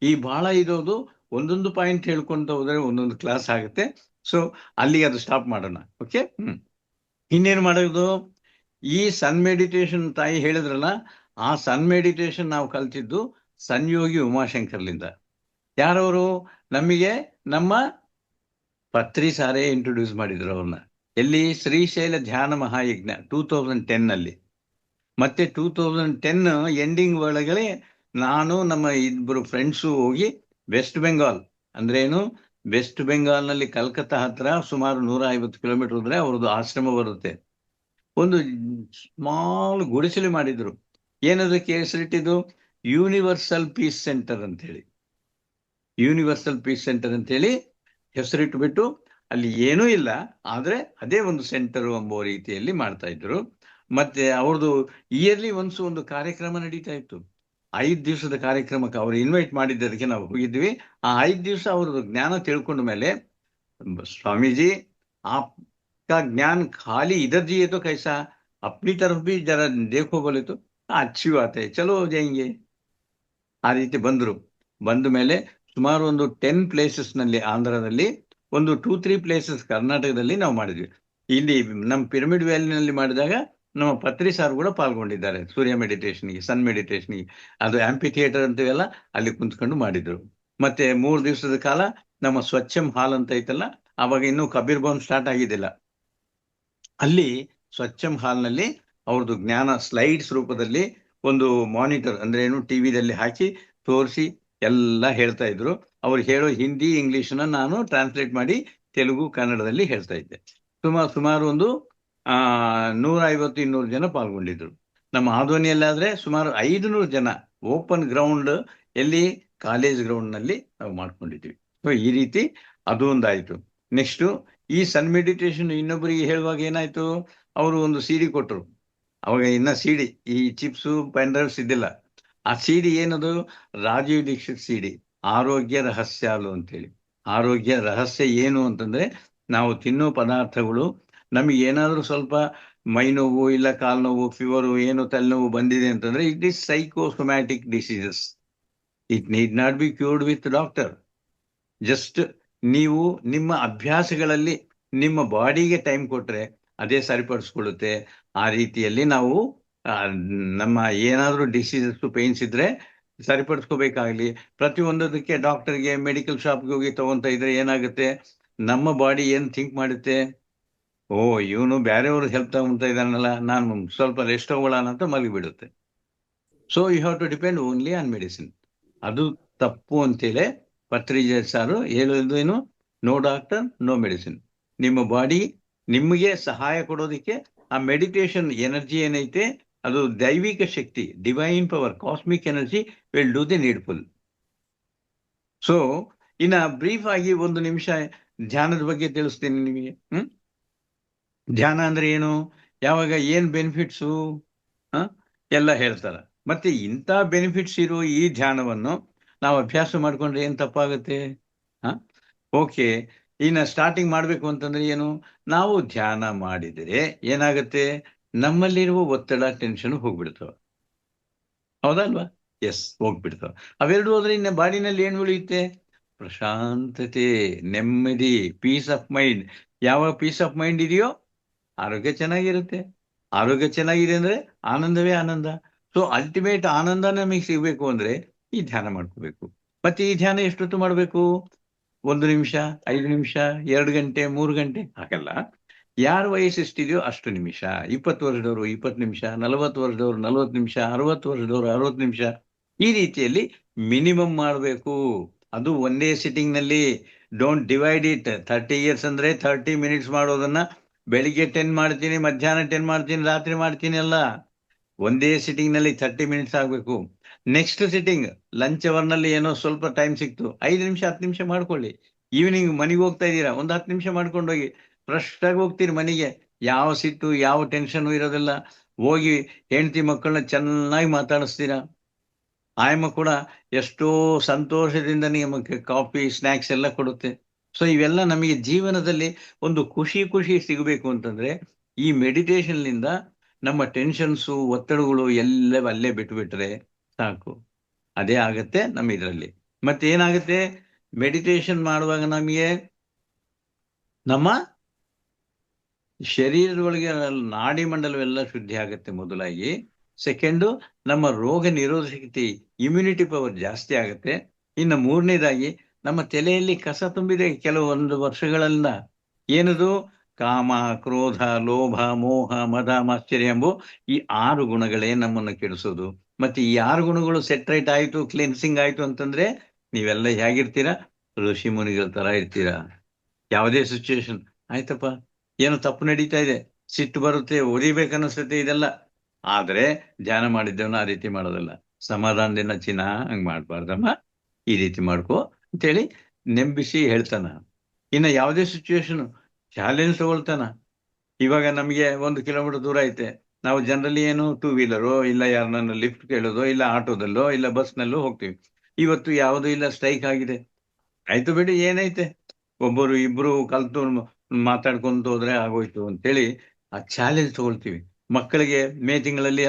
ಈ ಬಹಳ ಇರೋದು ಒಂದೊಂದು ಪಾಯಿಂಟ್ ಹೇಳ್ಕೊಂತ ಹೋದ್ರೆ ಒಂದೊಂದು ಕ್ಲಾಸ್ ಆಗುತ್ತೆ. ಸೊ ಅಲ್ಲಿಗೆ ಅದು ಸ್ಟಾಪ್ ಮಾಡೋಣ. ಓಕೆ. ಇನ್ನೇನು ಮಾಡೋದು, ಈ ಸನ್ ಮೆಡಿಟೇಷನ್ ತಾಯಿ ಹೇಳಿದ್ರಲ್ಲ, ಆ ಸನ್ ಮೆಡಿಟೇಷನ್ ನಾವು ಕಲ್ತಿದ್ದು ಸನ್ಯೋಗಿ ಉಮಾಶಂಕರ್ಲಿಂದ. ಯಾರವರು? ನಮಗೆ ನಮ್ಮ ಪತ್ರಿ ಸಾರೇ ಇಂಟ್ರೊಡ್ಯೂಸ್ ಮಾಡಿದ್ರು ಅವ್ರನ್ನ. ಎಲ್ಲಿ? ಶ್ರೀಶೈಲ ಧ್ಯಾನ ಮಹಾಯಜ್ಞ 2010 ಮತ್ತೆ 2010 ಎಂಡಿಂಗ್ ಒಳಗಡೆ ನಾನು ನಮ್ಮ ಇಬ್ಬರು ಫ್ರೆಂಡ್ಸು ಹೋಗಿ ವೆಸ್ಟ್ ಬೆಂಗಾಲ್ ಅಂದ್ರೆ ಏನು, ವೆಸ್ಟ್ ಬೆಂಗಾಲ್ನಲ್ಲಿ ಕಲ್ಕತ್ತಾ ಹತ್ರ ಸುಮಾರು 150 ಕಿಲೋಮೀಟರ್ ಹೋದ್ರೆ ಅವ್ರದ್ದು ಆಶ್ರಮ ಬರುತ್ತೆ. ಒಂದು ಸ್ಮಾಲ್ ಗುಡಿಸಲು ಮಾಡಿದ್ರು. ಏನದಕ್ಕೆ ಹೆಸರಿಟ್ಟಿದ್ದು? ಯೂನಿವರ್ಸಲ್ ಪೀಸ್ ಸೆಂಟರ್ ಅಂತ ಹೇಳಿ. ಯೂನಿವರ್ಸಲ್ ಪೀಸ್ ಸೆಂಟರ್ ಅಂತ ಹೇಳಿ ಹೆಸರಿಟ್ಟುಬಿಟ್ಟು ಅಲ್ಲಿ ಏನೂ ಇಲ್ಲ, ಆದ್ರೆ ಅದೇ ಒಂದು ಸೆಂಟರ್ ಎಂಬ ರೀತಿಯಲ್ಲಿ ಮಾಡ್ತಾ ಇದ್ರು. ಮತ್ತೆ ಅವ್ರದ್ದು ಇಯರ್ಲಿ ಒನ್ಸ್ ಒಂದು ಕಾರ್ಯಕ್ರಮ ನಡೀತಾ ಇತ್ತು. 5 ದಿವಸದ ಕಾರ್ಯಕ್ರಮಕ್ಕೆ ಅವ್ರು ಇನ್ವೈಟ್ ಮಾಡಿದ್ದದಕ್ಕೆ ನಾವು ಹೋಗಿದ್ವಿ. ಆ 5 ದಿವಸ ಅವ್ರದ್ದು ಜ್ಞಾನ ತಿಳ್ಕೊಂಡ ಮೇಲೆ, स्वामी जी आपका ज्ञान खाली इधर जी है तो कैसा, अपनी तरफ भी जरा देखो बोले तो अच्छी बात है, चलो जाएंगे. ಆ ರೀತಿ ಬಂದರು. ಬಂದ ಮೇಲೆ ಸುಮಾರು ಒಂದು 10 ಪ್ಲೇಸಸ್ ನಲ್ಲಿ ಆಂಧ್ರದಲ್ಲಿ, ಒಂದು 2-3 ಪ್ಲೇಸಸ್ ಕರ್ನಾಟಕದಲ್ಲಿ ನಾವು ಮಾಡಿದ್ವಿ. ಇಲ್ಲಿ ನಮ್ಮ ಪಿರಮಿಡ್ ವ್ಯಾಲಿನಲ್ಲಿ ಮಾಡಿದಾಗ ನಮ್ಮ ಪತ್ರಿ ಸಾರ್ ಕೂಡ ಪಾಲ್ಗೊಂಡಿದ್ದಾರೆ ಸೂರ್ಯ ಮೆಡಿಟೇಷನ್ಗೆ, ಸನ್ ಮೆಡಿಟೇಷನ್ಗೆ. ಅದು ಆಂಪಿ ಥಿಯೇಟರ್ ಅಂತೀವಲ್ಲ, ಅಲ್ಲಿ ಕುಂತ್ಕೊಂಡು ಮಾಡಿದ್ರು. ಮತ್ತೆ 3 ದಿವಸದ ಕಾಲ ನಮ್ಮ ಸ್ವಚ್ಛಂ ಹಾಲ್ ಅಂತ ಐತಲ್ಲ, ಅವಾಗ ಇನ್ನೂ ಕಬೀರ್ ಭವನ್ ಸ್ಟಾರ್ಟ್ ಆಗಿದ್ದಿಲ್ಲ, ಅಲ್ಲಿ ಸ್ವಚ್ಛಂ ಹಾಲ್ನಲ್ಲಿ ಅವ್ರದ್ದು ಜ್ಞಾನ ಸ್ಲೈಡ್ಸ್ ರೂಪದಲ್ಲಿ ಒಂದು ಮಾನಿಟರ್ ಅಂದ್ರೆ ಏನು, ಟಿವಿದಲ್ಲಿ ಹಾಕಿ ತೋರಿಸಿ ಎಲ್ಲ ಹೇಳ್ತಾ ಇದ್ರು. ಅವ್ರು ಹೇಳೋ ಹಿಂದಿ ಇಂಗ್ಲಿಷ್ನ ನಾನು ಟ್ರಾನ್ಸ್ಲೇಟ್ ಮಾಡಿ ತೆಲುಗು ಕನ್ನಡದಲ್ಲಿ ಹೇಳ್ತಾ ಇದ್ದೆ. ಸುಮಾರು ಒಂದು 150-200 ಜನ ಪಾಲ್ಗೊಂಡಿದ್ರು. ನಮ್ಮ ಆಧ್ವನಿಯಲ್ಲಾದ್ರೆ ಸುಮಾರು 500 ಜನ ಓಪನ್ ಗ್ರೌಂಡ್, ಎಲ್ಲಿ? ಕಾಲೇಜ್ ಗ್ರೌಂಡ್ ನಲ್ಲಿ ನಾವು ಮಾಡ್ಕೊಂಡಿದ್ವಿ. ಸೊ ಈ ರೀತಿ ಅದು ಒಂದಾಯ್ತು. ನೆಕ್ಸ್ಟ್ ಈ ಸನ್ ಮೆಡಿಟೇಷನ್ ಇನ್ನೊಬ್ಬರಿಗೆ ಹೇಳುವಾಗ ಏನಾಯ್ತು, ಅವರು ಒಂದು ಸಿಡಿ ಕೊಟ್ಟರು. ಅವಾಗ ಇನ್ನ ಸಿಡಿ, ಈ ಚಿಪ್ಸು ಪೆನ್ಡ್ರೈವ್ಸ್ ಇದ್ದಿಲ್ಲ. ಆ ಸಿಡಿ ಏನದು? ರಾಜೀವ್ ದೀಕ್ಷಿತ್ ಸಿಡಿ, ಆರೋಗ್ಯ ರಹಸ್ಯಾಲು ಅಂತೇಳಿ. ಆರೋಗ್ಯ ರಹಸ್ಯ ಏನು ಅಂತಂದ್ರೆ, ನಾವು ತಿನ್ನೋ ಪದಾರ್ಥಗಳು ನಮಗೆ ಏನಾದರೂ ಸ್ವಲ್ಪ ಮೈ ನೋವು, ಇಲ್ಲ ಕಾಲು ನೋವು, ಫೀವರು, ಏನು ತಲೆನೋವು ಬಂದಿದೆ ಅಂತಂದ್ರೆ, it is psychosomatic diseases. It need not be cured with doctor. Just ನೀವು ನಿಮ್ಮ ಅಭ್ಯಾಸಗಳಲ್ಲಿ ನಿಮ್ಮ ಬಾಡಿಗೆ ಟೈಮ್ ಕೊಟ್ರೆ ಅದೇ ಸರಿಪಡಿಸ್ಕೊಳ್ಳುತ್ತೆ. ಆ ರೀತಿಯಲ್ಲಿ ನಾವು ನಮ್ಮ ಏನಾದರೂ ಡಿಸೀಸಸ್, ಪೇನ್ಸ್ ಇದ್ರೆ ಸರಿಪಡಿಸ್ಕೋಬೇಕಾಗ್ಲಿ, ಪ್ರತಿಯೊಂದಕ್ಕೆ ಡಾಕ್ಟರ್ಗೆ, ಮೆಡಿಕಲ್ ಶಾಪ್ಗೆ ಹೋಗಿ ತಗೊಂತ ಇದ್ರೆ ಏನಾಗುತ್ತೆ, ನಮ್ಮ ಬಾಡಿ ಏನು ಥಿಂಕ್ ಮಾಡುತ್ತೆ, ಓ ಇವನು ಬೇರೆಯವ್ರಿಗೆ ಹೆಲ್ಪ್ ತಗೊಂತ ಇದ್ದಾನಲ್ಲ, ನಾನು ಸ್ವಲ್ಪ ರೆಸ್ಟ್ ತಗೊಳ್ಳೋಣ ಅಂತ ಮಲಗಿಬಿಡುತ್ತೆ. So you have to depend only on medicine. ಅದು ತಪ್ಪು ಅಂತೇಳಿ ಪತ್ರಿಜಾ ಸಾರು ಹೇಳೋದೇನು, ನೋ ಡಾಕ್ಟರ್ ನೋ ಮೆಡಿಸಿನ್. ನಿಮ್ಮ ಬಾಡಿ ನಿಮಗೆ ಸಹಾಯ ಕೊಡೋದಕ್ಕೆ ಆ ಮೆಡಿಟೇಷನ್ ಎನರ್ಜಿ ಏನೈತೆ, ಅದು ದೈವಿಕ ಶಕ್ತಿ, divine power, cosmic energy will do the needful. So ಇನ್ನ ಬ್ರೀಫ್ ಆಗಿ 1 ನಿಮಿಷ ಧ್ಯಾನದ ಬಗ್ಗೆ ತಿಳಿಸ್ತೀನಿ ನಿಮಗೆ. ಧ್ಯಾನ ಅಂದ್ರೆ ಏನು, ಯಾವಾಗ ಏನ್ ಬೆನಿಫಿಟ್ಸು ಎಲ್ಲ ಹೇಳ್ತಾರ. ಮತ್ತೆ ಇಂಥ ಬೆನಿಫಿಟ್ಸ್ ಇರೋ ಈ ಧ್ಯಾನವನ್ನು ನಾವು ಅಭ್ಯಾಸ ಮಾಡ್ಕೊಂಡ್ರೆ ಏನ್ ತಪ್ಪಾಗುತ್ತೆ? ಓಕೆ, ಇನ್ನು ಸ್ಟಾರ್ಟಿಂಗ್ ಮಾಡ್ಬೇಕು ಅಂತಂದ್ರೆ ಏನು, ನಾವು ಧ್ಯಾನ ಮಾಡಿದರೆ ಏನಾಗುತ್ತೆ, ನಮ್ಮಲ್ಲಿರುವ ಒತ್ತಡ, ಟೆನ್ಷನ್ ಹೋಗ್ಬಿಡ್ತಾವ. ಹೌದಲ್ವಾ? ಎಸ್, ಹೋಗ್ಬಿಡ್ತಾವ. ಅವೆರಡು ಹೋದ್ರೆ ಇನ್ನು ಬಾಡಿನಲ್ಲಿ ಏನು ಉಳಿಯುತ್ತೆ? ಪ್ರಶಾಂತತೆ, ನೆಮ್ಮದಿ, ಪೀಸ್ ಆಫ್ ಮೈಂಡ್. ಯಾವ ಪೀಸ್ ಆಫ್ ಮೈಂಡ್ ಇದೆಯೋ ಆರೋಗ್ಯ ಚೆನ್ನಾಗಿರುತ್ತೆ. ಆರೋಗ್ಯ ಚೆನ್ನಾಗಿದೆ ಅಂದ್ರೆ ಆನಂದವೇ ಆನಂದ. ಸೊ ಅಲ್ಟಿಮೇಟ್ ಆನಂದ ನಮಗೆ ಸಿಗ್ಬೇಕು ಅಂದ್ರೆ ಈ ಧ್ಯಾನ ಮಾಡ್ಕೋಬೇಕು. ಮತ್ತೆ ಈ ಧ್ಯಾನ ಎಷ್ಟೊತ್ತು ಮಾಡಬೇಕು? 1 ನಿಮಿಷ, 5 ನಿಮಿಷ, 2 ಗಂಟೆ, 3 ಗಂಟೆ ಹಾಗಲ್ಲ. ಯಾರ ವಯಸ್ಸು ಎಷ್ಟಿದೆಯೋ ಅಷ್ಟು ನಿಮಿಷ. 20 ವರ್ಷದವರು 20 ನಿಮಿಷ, 40 ವರ್ಷದವರು 40 ನಿಮಿಷ, 60 ವರ್ಷದವರು 60 ನಿಮಿಷ, ಈ ರೀತಿಯಲ್ಲಿ ಮಿನಿಮಮ್ ಮಾಡಬೇಕು. ಅದು ಒಂದೇ ಸಿಟ್ಟಿಂಗ್ ನಲ್ಲಿ. Don't divide it. 30 ಇಯರ್ಸ್ ಅಂದ್ರೆ 30 ಮಿನಿಟ್ಸ್ ಮಾಡೋದನ್ನ ಬೆಳಿಗ್ಗೆ 10 ಮಾಡ್ತೀನಿ, ಮಧ್ಯಾಹ್ನ 10 ಮಾಡ್ತೀನಿ, ರಾತ್ರಿ ಮಾಡ್ತೀನಿ ಅಲ್ಲ. ಒಂದೇ ಸಿಟ್ಟಿಂಗ್ ನಲ್ಲಿ 30 ಮಿನಿಟ್ಸ್ ಆಗ್ಬೇಕು. ನೆಕ್ಸ್ಟ್ ಸಿಟ್ಟಿಂಗ್ ಲಂಚ್ ಅವರ್ ನಲ್ಲಿ ಏನೋ ಸ್ವಲ್ಪ ಟೈಮ್ ಸಿಕ್ತು, 5 ನಿಮಿಷ 10 ನಿಮಿಷ ಮಾಡ್ಕೊಳ್ಳಿ. ಈವ್ನಿಂಗ್ ಮನೆಗೆ ಹೋಗ್ತಾ ಇದ್ದೀರಾ, ಒಂದು 10 ನಿಮಿಷ ಮಾಡ್ಕೊಂಡೋಗಿ ಫ್ರೆಶ್ ಆಗಿ ಹೋಗ್ತೀರಿ ಮನೆಗೆ. ಯಾವ ಸಿಟ್ಟು, ಯಾವ ಟೆನ್ಷನ್ ಇರೋದಿಲ್ಲ. ಹೋಗಿ ಹೆಂಡತಿ ಮಕ್ಕಳನ್ನ ಚೆನ್ನಾಗಿ ಮಾತಾಡಿಸ್ತೀರಾ. ಆಯಮ್ಮ ಕೂಡ ಎಷ್ಟೋ ಸಂತೋಷದಿಂದ ನಿಮಗೆ ಕಾಫಿ ಸ್ನ್ಯಾಕ್ಸ್ ಎಲ್ಲ ಕೊಡುತ್ತೆ. ಸೊ ಇವೆಲ್ಲ ನಮಗೆ ಜೀವನದಲ್ಲಿ ಒಂದು ಖುಷಿ ಖುಷಿ ಸಿಗಬೇಕು ಅಂತಂದ್ರೆ ಈ ಮೆಡಿಟೇಷನ್ನಿಂದ ನಮ್ಮ ಟೆನ್ಷನ್ಸು ಒತ್ತಡಗಳು ಎಲ್ಲ ಅಲ್ಲೇ ಬಿಟ್ಬಿಟ್ರೆ ಸಾಕು. ಅದೇ ಆಗತ್ತೆ ನಮ್ಮ ಇದರಲ್ಲಿ. ಮತ್ತೆ ಏನಾಗುತ್ತೆ, ಮೆಡಿಟೇಷನ್ ಮಾಡುವಾಗ ನಮಗೆ ನಮ್ಮ ಶರೀರದೊಳಗೆ ನಾಡಿ ಮಂಡಲವೆಲ್ಲ ಶುದ್ಧಿ ಆಗುತ್ತೆ ಮೊದಲಾಗಿ. ಸೆಕೆಂಡು, ನಮ್ಮ ರೋಗ ನಿರೋಧಕ ಶಕ್ತಿ, ಇಮ್ಯುನಿಟಿ ಪವರ್ ಜಾಸ್ತಿ ಆಗುತ್ತೆ. ಇನ್ನು ಮೂರನೇದಾಗಿ ನಮ್ಮ ತಲೆಯಲ್ಲಿ ಕಸ ತುಂಬಿದೆ ಕೆಲವೊಂದು ವರ್ಷಗಳಿಂದ. ಏನದು? ಕಾಮ, ಕ್ರೋಧ, ಲೋಭ, ಮೋಹ, ಮದ, ಮಾಶ್ಚರ್ಯ ಎಂಬ ಈ 6 ಗುಣಗಳೇ ನಮ್ಮನ್ನು ಕೆಡಿಸೋದು. ಮತ್ತೆ ಈ 6 ಗುಣಗಳು ಸೆಟ್ರೈಟ್ ಆಯ್ತು, ಕ್ಲೆನ್ಸಿಂಗ್ ಆಯ್ತು ಅಂತಂದ್ರೆ ನೀವೆಲ್ಲ ಹೇಗಿರ್ತೀರಾ? ಋಷಿ ಮುನಿಗಳ ತರ ಇರ್ತೀರಾ. ಯಾವುದೇ ಸಿಚುವೇಶನ್ ಆಯ್ತಪ್ಪ, ಏನೋ ತಪ್ಪು ನಡೀತಾ ಇದೆ, ಸಿಟ್ಟು ಬರುತ್ತೆ, ಉರಿಬೇಕನ್ನಿಸುತ್ತೆ, ಇದೆಲ್ಲ. ಆದ್ರೆ ಧ್ಯಾನ ಮಾಡಿದ್ದೇವನ ಆ ರೀತಿ ಮಾಡೋದಲ್ಲ. ಸಮಾಧಾನದಿಂದ ಚಿನ್ನ ಹಂಗ್ ಮಾಡ್ಬಾರ್ದಮ್ಮ, ಈ ರೀತಿ ಮಾಡ್ಕೋ ಅಂತೇಳಿ ನೆಂಬಿಸಿ ಹೇಳ್ತಾನ. ಇನ್ನು ಯಾವುದೇ ಸಿಚುವೇಶನ್ ಚಾಲೆಂಜ್ ತಗೊಳ್ತಾನ. ಇವಾಗ ನಮಗೆ 1 ಕಿಲೋಮೀಟರ್ ದೂರ ಐತೆ, ನಾವು ಜನರಲಿ ಏನು ಟೂ ವೀಲರು ಇಲ್ಲ ಯಾರನ್ನ ಲಿಫ್ಟ್ ಕೇಳೋದು ಇಲ್ಲ ಆಟೋದಲ್ಲೋ ಇಲ್ಲ ಬಸ್ನಲ್ಲೋ ಹೋಗ್ತೀವಿ. ಇವತ್ತು ಯಾವುದೂ ಇಲ್ಲ, ಸ್ಟ್ರೈಕ್ ಆಗಿದೆ. ಆಯ್ತು ಬಿಡಿ, ಏನೈತೆ, ಒಬ್ಬರು ಇಬ್ರು ಕಲ್ತು ಮಾತಾಡ್ಕೊಂತ ಹೋದ್ರೆ ಆಗೋಯ್ತು ಅಂತೇಳಿ ಆ ಚಾಲೆಂಜ್ ತಗೊಳ್ತೀವಿ. ಮಕ್ಕಳಿಗೆ ಮೇ ತಿಂಗಳಲ್ಲಿ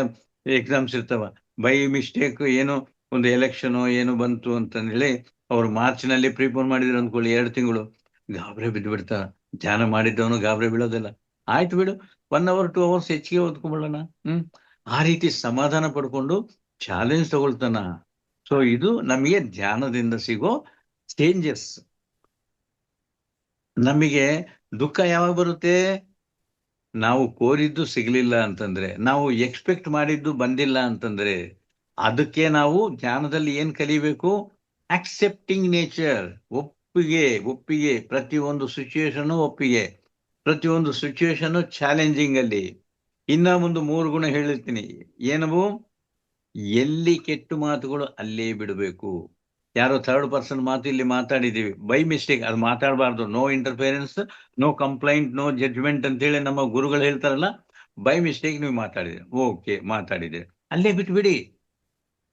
ಎಕ್ಸಾಮ್ಸ್ ಇರ್ತಾವ, ಬೈ ಮಿಸ್ಟೇಕ್ ಏನೋ ಒಂದು ಎಲೆಕ್ಷನ್ ಏನು ಬಂತು ಅಂತಂದೇಳಿ ಅವ್ರು ಮಾರ್ಚ್ನಲ್ಲಿ ಪ್ರಿಪೇರ್ ಮಾಡಿದ್ರು ಅಂದ್ಕೊಳ್ಳಿ, 2 ತಿಂಗಳು ಗಾಬರಿ ಬಿದ್ದು ಬಿಡ್ತಾರ. ಧ್ಯಾನ ಮಾಡಿದ್ದವನು ಗಾಬರಿ ಬೀಳೋದಿಲ್ಲ. ಆಯ್ತು ಬಿಡು, 1 ಅವರ್ 2 ಅವರ್ಸ್ ಹೆಚ್ಚಿಗೆ ಓದ್ಕೊಂಡ್ಬಿಡೋಣ. ಆ ರೀತಿ ಸಮಾಧಾನ ಪಡ್ಕೊಂಡು ಚಾಲೆಂಜ್ ತಗೊಳ್ತಾನ. ಸೊ ಇದು ನಮಗೆ ಧ್ಯಾನದಿಂದ ಸಿಗೋ ಚೇಂಜಸ್. ನಮಗೆ ದುಃಖ ಯಾವಾಗ ಬರುತ್ತೆ? ನಾವು ಕೋರಿದ್ದು ಸಿಗಲಿಲ್ಲ ಅಂತಂದ್ರೆ, ನಾವು ಎಕ್ಸ್ಪೆಕ್ಟ್ ಮಾಡಿದ್ದು ಬಂದಿಲ್ಲ ಅಂತಂದ್ರೆ, ಅದಕ್ಕೆ ನಾವು ಧ್ಯಾನದಲ್ಲಿ ಏನ್ ಕಲಿಬೇಕು? Accepting nature. ಒಪ್ಪಿಗೆ, ಒಪ್ಪಿಗೆ. ಪ್ರತಿಯೊಂದು ಸಿಚುವೇಶನ್ ಒಪ್ಪಿಗೆ, ಪ್ರತಿಯೊಂದು ಸಿಚುವೇಶನ್ ಚಾಲೆಂಜಿಂಗ್ ಅಲ್ಲಿ. ಇನ್ನ ಒಂದು 3 ಗುಣ ಹೇಳಿರ್ತೀನಿ. ಏನವು? ಎಲ್ಲಿ ಕೆಟ್ಟ ಮಾತುಗಳು ಅಲ್ಲೇ ಬಿಡಬೇಕು. ಯಾರೋ 3rd ಪರ್ಸನ್ ಮಾತು ಇಲ್ಲಿ ಮಾತಾಡಿದೀವಿ, ಬೈ ಮಿಸ್ಟೇಕ್, ಅದು ಮಾತಾಡಬಾರ್ದು. No interference, no complaint, no judgement ಅಂತೇಳಿ ನಮ್ಮ ಗುರುಗಳು ಹೇಳ್ತಾರಲ್ಲ. ಬೈ ಮಿಸ್ಟೇಕ್ ನೀವು ಮಾತಾಡಿದ್ರೆ ಓಕೆ, ಮಾತಾಡಿದ್ರೆ ಅಲ್ಲೇ ಬಿಟ್ಬಿಡಿ.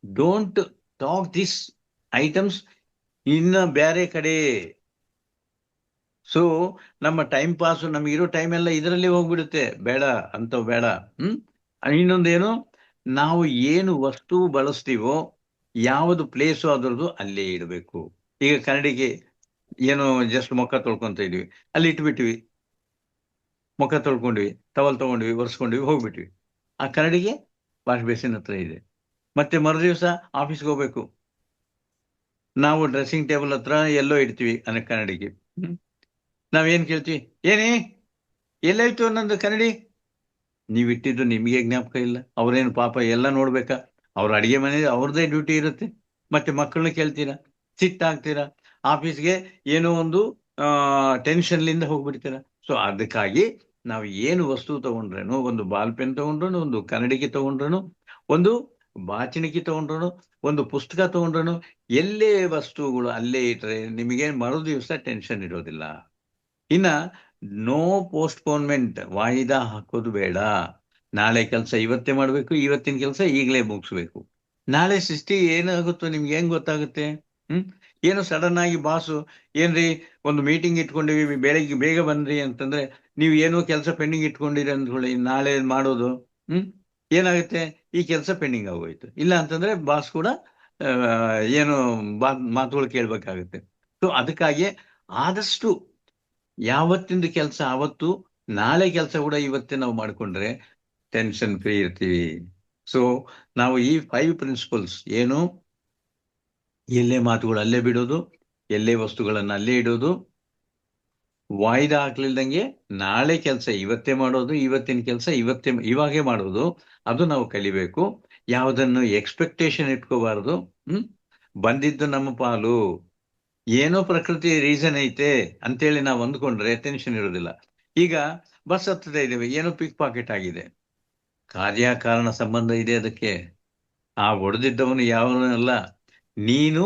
ಡೋಂಟ್ ಟಾಕ್ ದಿಸ್ ಐಟಮ್ಸ್ ಇನ್ನ ಬೇರೆ ಕಡೆ. ಸೊ ನಮ್ಮ ಟೈಮ್ ಪಾಸ್, ನಮಗಿರೋ ಟೈಮ್ ಎಲ್ಲ ಇದರಲ್ಲಿ ಹೋಗ್ಬಿಡುತ್ತೆ. ಬೇಡ ಅಂತವ್ ಬೇಡ. ಇನ್ನೊಂದೇನು, ನಾವು ಏನು ವಸ್ತು ಬಳಸ್ತೀವೋ, ಯಾವುದು ಪ್ಲೇಸು ಅದರದ್ದು ಅಲ್ಲೇ ಇಡಬೇಕು. ಈಗ ಕನ್ನಡಿಗೆ ಏನು ಜಸ್ಟ್ ಮುಖ ತೊಳ್ಕೊಂತ ಇದೀವಿ, ಅಲ್ಲಿ ಇಟ್ಬಿಟ್ವಿ, ಮುಖ ತೊಳ್ಕೊಂಡ್ವಿ, ಟವಲ್ ತಗೊಂಡ್ವಿ, ಒರೆಸ್ಕೊಂಡ್ವಿ, ಹೋಗ್ಬಿಟ್ವಿ. ಆ ಕನ್ನಡಿಗೆ ವಾಶ್ ಬೇಸಿನ್ ಹತ್ರ ಇದೆ. ಮತ್ತೆ ಮರುದಿವಸ ಆಫೀಸ್ಗೆ ಹೋಗ್ಬೇಕು, ನಾವು ಡ್ರೆಸ್ಸಿಂಗ್ ಟೇಬಲ್ ಹತ್ರ ಎಲ್ಲೋ ಇಡ್ತೀವಿ ಅನ್ನೋ ಕನ್ನಡಿಗೆ. ನಾವೇನ್ ಕೇಳ್ತೀವಿ? ಏನೇ ಎಲ್ಲಾಯ್ತು ನಂದು ಕನ್ನಡಿ? ನೀವಿಟ್ಟಿದ್ದು ನಿಮಗೆ ಜ್ಞಾಪಕ ಇಲ್ಲ, ಅವ್ರೇನು ಪಾಪ ಎಲ್ಲ ನೋಡ್ಬೇಕಾ? ಅವ್ರ ಅಡಿಗೆ ಮನೆ ಅವ್ರದ್ದೇ ಡ್ಯೂಟಿ ಇರುತ್ತೆ. ಮತ್ತೆ ಮಕ್ಕಳನ್ನ ಕೇಳ್ತೀರಾ, ಸಿಟ್ಟಾಗ್ತೀರಾ, ಆಫೀಸ್ಗೆ ಏನೋ ಒಂದು ಟೆನ್ಷನ್ಲಿಂದ ಹೋಗ್ಬಿಡ್ತೀರಾ. ಸೊ ಅದಕ್ಕಾಗಿ ನಾವು ಏನು ವಸ್ತು ತಗೊಂಡ್ರೇನು, ಒಂದು ಬಾಲ್ ಪೆನ್ ತಗೊಂಡ್ರು, ಒಂದು ಕನ್ನಡಿಗೆ ತಗೊಂಡ್ರು, ಒಂದು ಬಾಚಣಿಕೆ ತಗೊಂಡ್ರು, ಒಂದು ಪುಸ್ತಕ ತಗೊಂಡ್ರು, ಎಲ್ಲೇ ವಸ್ತುಗಳು ಅಲ್ಲೇ ಇಟ್ರೆ ನಿಮಗೆ ಮರು ದಿವಸ ಟೆನ್ಷನ್ ಇರೋದಿಲ್ಲ. ಇನ್ನ ನೋ ಪೋಸ್ಟ್ಪೋನ್ಮೆಂಟ್, ವಾಯಿದಾ ಹಾಕೋದು ಬೇಡ. ನಾಳೆ ಕೆಲಸ ಇವತ್ತೇ ಮಾಡಬೇಕು, ಇವತ್ತಿನ ಕೆಲಸ ಈಗಲೇ ಮುಗಿಸ್ಬೇಕು. ನಾಳೆ ಸೃಷ್ಟಿ ಏನಾಗುತ್ತೋ ನಿಮ್ಗೆ ಹೆಂಗ್ ಗೊತ್ತಾಗುತ್ತೆ? ಏನು ಸಡನ್ ಆಗಿ ಬಾಸು, ಏನ್ರಿ ಒಂದು ಮೀಟಿಂಗ್ ಇಟ್ಕೊಂಡಿವಿ, ಬೆಳಿಗ್ಗೆ ಬೇಗ ಬಂದ್ರಿ ಅಂತಂದ್ರೆ, ನೀವು ಏನೋ ಕೆಲಸ ಪೆಂಡಿಂಗ್ ಇಟ್ಕೊಂಡಿರಿ ಅಂದ್ಕೊಳ್ಳಿ, ನಾಳೆ ಮಾಡೋದು ಏನಾಗುತ್ತೆ? ಈ ಕೆಲಸ ಪೆಂಡಿಂಗ್ ಆಗೋಯ್ತು. ಇಲ್ಲ ಅಂತಂದ್ರೆ ಬಾಸ್ ಕೂಡ ಏನು ಮಾತುಗಳು ಕೇಳ್ಬೇಕಾಗುತ್ತೆ. ಸೊ ಅದಕ್ಕಾಗಿ ಆದಷ್ಟು ಯಾವತ್ತಿಂದು ಕೆಲಸ ಅವತ್ತು, ನಾಳೆ ಕೆಲಸ ಕೂಡ ಇವತ್ತೇ ನಾವು ಮಾಡ್ಕೊಂಡ್ರೆ ಟೆನ್ಷನ್ ಫ್ರೀ ಇರ್ತೀವಿ. ಸೊ ನಾವು ಈ 5 ಪ್ರಿನ್ಸಿಪಲ್ಸ್ ಏನು, ಎಲ್ಲೇ ಮಾತುಗಳು ಅಲ್ಲೇ ಬಿಡೋದು, ಎಲ್ಲೇ ವಸ್ತುಗಳನ್ನ ಅಲ್ಲೇ ಇಡೋದು, ವಾಯ್ದಾ ಹಾಕ್ಲಿಲ್ದಂಗೆ ನಾಳೆ ಕೆಲಸ ಇವತ್ತೇ ಮಾಡೋದು, ಇವತ್ತಿನ ಕೆಲಸ ಇವಾಗೇ ಮಾಡೋದು, ಅದು ನಾವು ಕಲಿಬೇಕು. ಯಾವುದನ್ನು ಎಕ್ಸ್ಪೆಕ್ಟೇಷನ್ ಇಟ್ಕೋಬಾರದು. ಬಂದಿದ್ದು ನಮ್ಮ ಪಾಲು, ಏನೋ ಪ್ರಕೃತಿ ರೀಸನ್ ಐತೆ ಅಂತೇಳಿ ನಾವು ಅಂದ್ಕೊಂಡ್ರೆ ಟೆನ್ಷನ್ ಇರೋದಿಲ್ಲ. ಈಗ ಬಸ್ ಹತ್ತದ ಇದ್ದೇವೆ, ಏನೋ ಪಿಕ್ ಪಾಕೆಟ್ ಆಗಿದೆ, ಕಾರ್ಯಕಾರಣ ಸಂಬಂಧ ಇದೆ ಅದಕ್ಕೆ. ಆ ಹೊಡೆದಿದ್ದವನು ಯಾವನಲ್ಲ, ನೀನು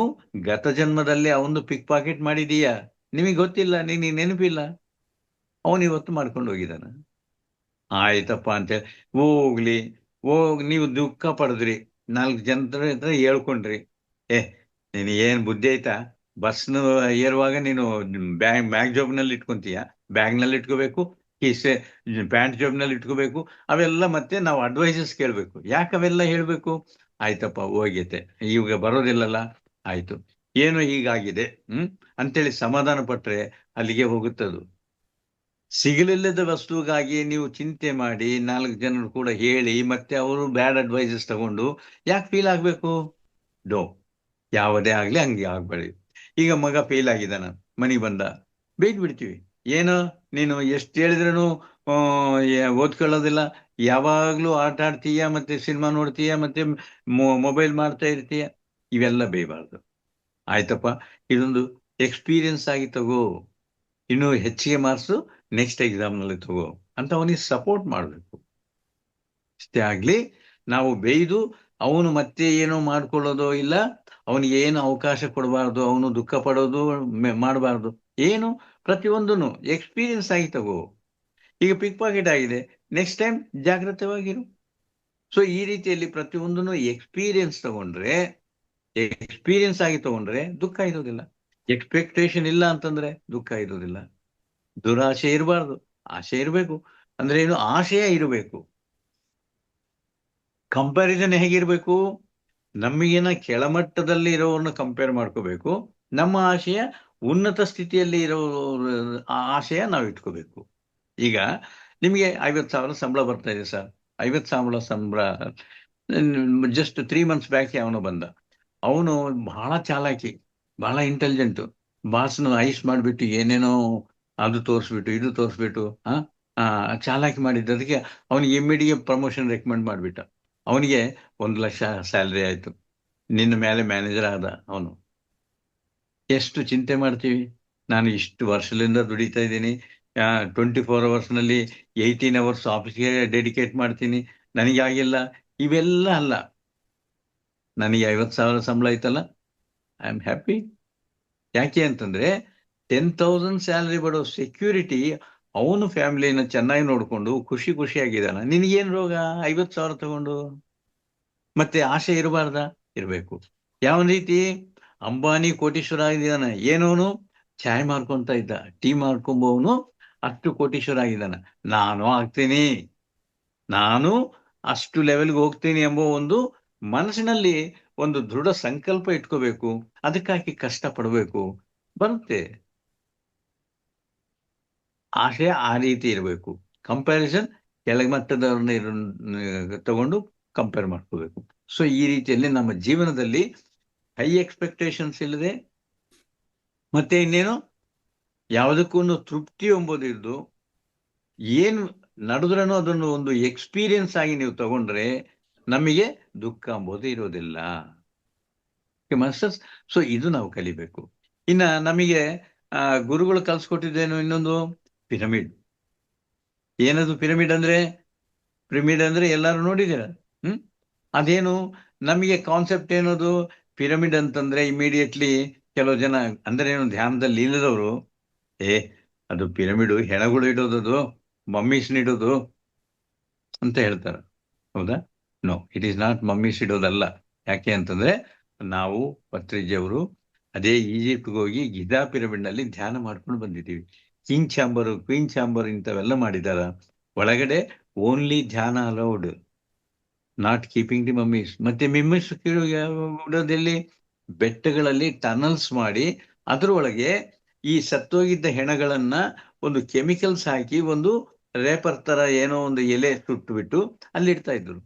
ಗತ ಜನ್ಮದಲ್ಲಿ ಅವನು ಪಿಕ್ ಪಾಕೆಟ್ ಮಾಡಿದೀಯಾ, ನಿಮಗೆ ಗೊತ್ತಿಲ್ಲ, ನಿನಗೆ ನೆನಪಿಲ್ಲ, ಅವನು ಇವತ್ತು ಮಾಡ್ಕೊಂಡು ಹೋಗಿದ್ದಾನ. ಆಯ್ತಪ್ಪ ಅಂತೇಳಿ ಹೋಗ್ಲಿ, ಓ, ನೀವು ದುಃಖ ಪಡೆದ್ರಿ, 4 ಜನರ ಹತ್ರ ಹೇಳ್ಕೊಂಡ್ರಿ, ಏ ನೀನು ಏನ್ ಬುದ್ಧಿ ಆಯ್ತಾ, ಬಸ್ನ ಏರುವಾಗ ನೀನು ಬ್ಯಾಗ್ ಜಾಬ್ನಲ್ಲಿ ಇಟ್ಕೊಂತೀಯ, ಬ್ಯಾಗ್ನಲ್ಲಿ ಇಟ್ಕೋಬೇಕು, ಕಿಸೆ ಪ್ಯಾಂಟ್ ಜಾಬ್ನಲ್ಲಿ ಇಟ್ಕೋಬೇಕು, ಅವೆಲ್ಲ ಮತ್ತೆ ನಾವು ಅಡ್ವೈಸಸ್ ಕೇಳಬೇಕು. ಯಾಕೆ ಅವೆಲ್ಲ ಹೇಳ್ಬೇಕು? ಆಯ್ತಪ್ಪ ಹೋಗೈತೆ, ಈಗ ಬರೋದಿಲ್ಲಲ್ಲ, ಆಯ್ತು, ಏನು ಹೀಗಾಗಿದೆ ಅಂತೇಳಿ ಸಮಾಧಾನ ಪಟ್ರೆ ಅಲ್ಲಿಗೆ ಹೋಗುತ್ತದು. ಸಿಗಲಿಲ್ಲದ ವಸ್ತುಗಾಗಿ ನೀವು ಚಿಂತೆ ಮಾಡಿ 4 ಜನರು ಕೂಡ ಹೇಳಿ ಮತ್ತೆ ಅವರು ಬ್ಯಾಡ್ ಅಡ್ವೈಸಸ್ ತಗೊಂಡು ಯಾಕೆ ಫೀಲ್ ಆಗ್ಬೇಕು? ಡೋ, ಯಾವುದೇ ಆಗ್ಲಿ ಹಂಗೆ ಆಗ್ಬೇಡಿ. ಈಗ ಮಗ ಫೇಲ್ ಆಗಿದ್ದಾನ, ಮನಿ ಬಂದ, ಬೈದ್ ಬಿಡ್ತೀವಿ. ಏನು ನೀನು ಎಷ್ಟು ಹೇಳಿದ್ರೂ ಓದ್ಕೊಳ್ಳೋದಿಲ್ಲ, ಯಾವಾಗ್ಲೂ ಆಟ ಆಡ್ತೀಯ, ಮತ್ತೆ ಸಿನಿಮಾ ನೋಡ್ತೀಯ, ಮತ್ತೆ ಮೊಬೈಲ್ ಮಾಡ್ತಾ ಇರ್ತೀಯ, ಇವೆಲ್ಲ ಬೇಯಬಾರ್ದು. ಆಯ್ತಪ್ಪ, ಇದೊಂದು ಎಕ್ಸ್ಪೀರಿಯನ್ಸ್ ಆಗಿ ತಗೋ, ಇನ್ನು ಹೆಚ್ಚಿಗೆ ಮಾರ್ಕ್ಸು ನೆಕ್ಸ್ಟ್ ಎಕ್ಸಾಮ್ನಲ್ಲಿ ತಗೋ ಅಂತ ಅವನಿಗೆ ಸಪೋರ್ಟ್ ಮಾಡಬೇಕು. ಅಷ್ಟೇ ಆಗ್ಲಿ. ನಾವು ಬೇಯ್ದು ಅವನು ಮತ್ತೆ ಏನೋ ಮಾಡ್ಕೊಳ್ಳೋದೋ ಇಲ್ಲ, ಅವನಿಗೆ ಏನು ಅವಕಾಶ ಕೊಡಬಾರ್ದು, ಅವನು ದುಃಖ ಪಡೋದು ಮಾಡಬಾರ್ದು. ಏನು ಪ್ರತಿಯೊಂದನ್ನು ಎಕ್ಸ್ಪೀರಿಯನ್ಸ್ ಆಗಿ ತಗೋ. ಈಗ ಪಿಕ್ ಪಾಕೆಟ್ ಆಗಿದೆ, ನೆಕ್ಸ್ಟ್ ಟೈಮ್ ಜಾಗ್ರತವಾಗಿರು. ಸೊ ಈ ರೀತಿಯಲ್ಲಿ ಪ್ರತಿಯೊಂದನ್ನು ಎಕ್ಸ್ಪೀರಿಯನ್ಸ್ ಆಗಿ ತಗೊಂಡ್ರೆ ದುಃಖ ಇರೋದಿಲ್ಲ. ಎಕ್ಸ್ಪೆಕ್ಟೇಷನ್ ಇಲ್ಲ ಅಂತಂದ್ರೆ ದುಃಖ ಇರೋದಿಲ್ಲ. ದುರಾಶೆ ಇರಬಾರ್ದು, ಆಶೆ ಇರಬೇಕು. ಅಂದ್ರೆ ಏನು? ಆಶಯ ಇರಬೇಕು. ಕಂಪ್ಯಾರಿಸನ್ ಹೇಗಿರ್ಬೇಕು? ನಮಗಿನ ಕೆಳಮಟ್ಟದಲ್ಲಿ ಇರೋರನ್ನ ಕಂಪೇರ್ ಮಾಡ್ಕೋಬೇಕು, ನಮ್ಮ ಆಶಯ ಉನ್ನತ ಸ್ಥಿತಿಯಲ್ಲಿ ಇರೋ ಆಶಯ ನಾವು ಇಟ್ಕೋಬೇಕು. ಈಗ ನಿಮಗೆ 50,000 ಸಂಬಳ ಬರ್ತಾ ಇದೆ ಸರ್, 50,000 ಸಂಬಳ. ಜಸ್ಟ್ 3 months ಬ್ಯಾಕ್ ಅವನು ಬಂದ, ಅವನು ಬಹಳ ಚಾಲಾಕಿ, ಬಹಳ ಇಂಟೆಲಿಜೆಂಟ್. ಬಾಸ್ನು ಐಸ್ ಮಾಡಿಬಿಟ್ಟು ಏನೇನೋ ಅದು ತೋರಿಸ್ಬಿಟ್ಟು ಇದು ತೋರಿಸ್ಬಿಟ್ಟು ಚಾಲಾಕಿ ಮಾಡಿದ್ದದಕ್ಕೆ ಅವನಿಗೆ ಇಮ್ಮಿಡಿಯೇಟ್ ಪ್ರಮೋಷನ್ ರೆಕಮೆಂಡ್ ಮಾಡಿಬಿಟ್ಟ. ಅವನಿಗೆ 1 ಲಕ್ಷ ಸ್ಯಾಲ್ರಿ ಆಯ್ತು, ನಿನ್ನ ಮೇಲೆ ಮ್ಯಾನೇಜರ್ ಆದ. ಅವನು ಎಷ್ಟು ಚಿಂತೆ ಮಾಡ್ತೀವಿ? ನಾನು ಇಷ್ಟು ವರ್ಷದಿಂದ ದುಡಿತಾ ಇದ್ದೀನಿ, 24 hours 18 hours ಆಫೀಸ್ಗೆ ಡೆಡಿಕೇಟ್ ಮಾಡ್ತೀನಿ, ನನಗೆ ಆಗಿಲ್ಲ. ಇವೆಲ್ಲ ಅಲ್ಲ, ನನಗೆ 50,000 ಸಂಬಳ ಐತಲ್ಲ, ಐ ಆಮ್ ಹ್ಯಾಪಿ. ಯಾಕೆ ಅಂತಂದ್ರೆ 10,000 ಸ್ಯಾಲರಿ ಬರೋ ಸೆಕ್ಯೂರಿಟಿ ಅವನು ಫ್ಯಾಮಿಲಿನ ಚೆನ್ನಾಗಿ ನೋಡ್ಕೊಂಡು ಖುಷಿಯಾಗಿದ್ದಾನ. ನಿನಗೇನು ರೋಗ 50,000 ತಗೊಂಡು? ಮತ್ತೆ ಆಸೆ ಇರಬಾರ್ದ? ಇರಬೇಕು. ಯಾವ ರೀತಿ? ಅಂಬಾನಿ ಕೋಟೀಶ್ವರ ಆಗಿದ್ದಾನೆ, ಏನವನು ಚಾಯ್ ಮಾರ್ಕೊಂತ ಇದ್ದ, ಟೀ ಮಾರ್ಕೊಂಬವನು ಅಷ್ಟು ಕೋಟೀಶ್ವರ ಆಗಿದ್ದಾನ. ನಾನು ಆಗ್ತೀನಿ, ನಾನು ಅಷ್ಟು ಲೆವೆಲ್ಗೆ ಹೋಗ್ತೀನಿ ಎಂಬ ಒಂದು ಮನಸ್ಸಿನಲ್ಲಿ ಒಂದು ದೃಢ ಸಂಕಲ್ಪ ಇಟ್ಕೋಬೇಕು. ಅದಕ್ಕಾಗಿ ಕಷ್ಟ ಪಡಬೇಕು, ಬರುತ್ತೆ. ಆಶಯ ಆ ರೀತಿ ಇರಬೇಕು. ಕಂಪ್ಯಾರಿಸನ್ ಕೆಳಮಟ್ಟದವ್ರನ್ನ ತಗೊಂಡು ಕಂಪೇರ್ ಮಾಡ್ಕೋಬೇಕು. ಸೊ ಈ ರೀತಿಯಲ್ಲಿ ನಮ್ಮ ಜೀವನದಲ್ಲಿ ಹೈ ಎಕ್ಸ್ಪೆಕ್ಟೇಷನ್ಸ್ ಇಲ್ಲದೆ, ಮತ್ತೆ ಇನ್ನೇನು ಯಾವುದಕ್ಕೂ ತೃಪ್ತಿ ಎಂಬುದು ಇದ್ದು, ಏನು ನಡೆದ್ರೂ ಅದನ್ನು ಒಂದು ಎಕ್ಸ್ಪೀರಿಯನ್ಸ್ ಆಗಿ ನೀವು ತಗೊಂಡ್ರೆ ನಮಗೆ ದುಃಖ ಎಂಬುದು ಇರೋದಿಲ್ಲ. ಮಾಸ್ಟರ್ಸ್, ಸೊ ಇದು ನಾವು ಕಲಿಬೇಕು. ಇನ್ನ ನಮಗೆ ಗುರುಗಳು ಕಲ್ಸ್ಕೊಟ್ಟಿದ್ದೇನು? ಇನ್ನೊಂದು ಪಿರಮಿಡ್. ಏನದು ಪಿರಮಿಡ್ ಅಂದ್ರೆ? ಪಿರಮಿಡ್ ಅಂದ್ರೆ ಎಲ್ಲರೂ ನೋಡಿದ್ದೀರ. ಅದೇನು ನಮಗೆ ಕಾನ್ಸೆಪ್ಟ್ ಏನದು? ಪಿರಮಿಡ್ ಅಂತಂದ್ರೆ ಇಮಿಡಿಯೇಟ್ಲಿ ಕೆಲವು ಜನ ಅಂದ್ರೆ ಏನು, ಧ್ಯಾನದಲ್ಲಿ ಇಲ್ಲದವರು, ಅದು ಪಿರಮಿಡ್ ಹೆಣಗಳು ಇಡೋದದು, ಮಮ್ಮೀಸ್ ಇಡೋದು ಅಂತ ಹೇಳ್ತಾರೆ. ಹೌದಾ? No, it is not mummies ಇಡೋದಲ್ಲ. ಯಾಕೆ ಅಂತಂದ್ರೆ ನಾವು ಪತ್ರಿಜಿಯವರು ಅದೇ ಈಜಿಪ್ಟ್ಗೆ ಹೋಗಿ ಗಿಜಾ ಪಿರಮಿಡ್ ನಲ್ಲಿ ಧ್ಯಾನ ಮಾಡ್ಕೊಂಡು ಬಂದಿದ್ದೀವಿ. ಕಿಂಗ್ ಚಾಂಬರ್, ಕ್ವೀನ್ ಚಾಂಬರ್ ಇಂಥವೆಲ್ಲ ಮಾಡಿದಾರ. ಒಳಗಡೆ ಓನ್ಲಿ ಧ್ಯಾನ allowed, not keeping the mummies. ಮತ್ತೆ ಮಿಮ್ಮೀಸ್ ಇಡೋದೆಲ್ಲಿ? ಬೆಟ್ಟಗಳಲ್ಲಿ ಟನಲ್ಸ್ ಮಾಡಿ ಅದರೊಳಗೆ ಈ ಸತ್ತೋಗಿದ್ದ ಹೆಣಗಳನ್ನ ಒಂದು ಕೆಮಿಕಲ್ಸ್ ಹಾಕಿ ಒಂದು ರೇಪರ್ ತರ ಏನೋ ಒಂದು ಎಲೆ ಸುಟ್ಟು ಬಿಟ್ಟು ಅಲ್ಲಿ ಇಡ್ತಾ ಇದ್ರು.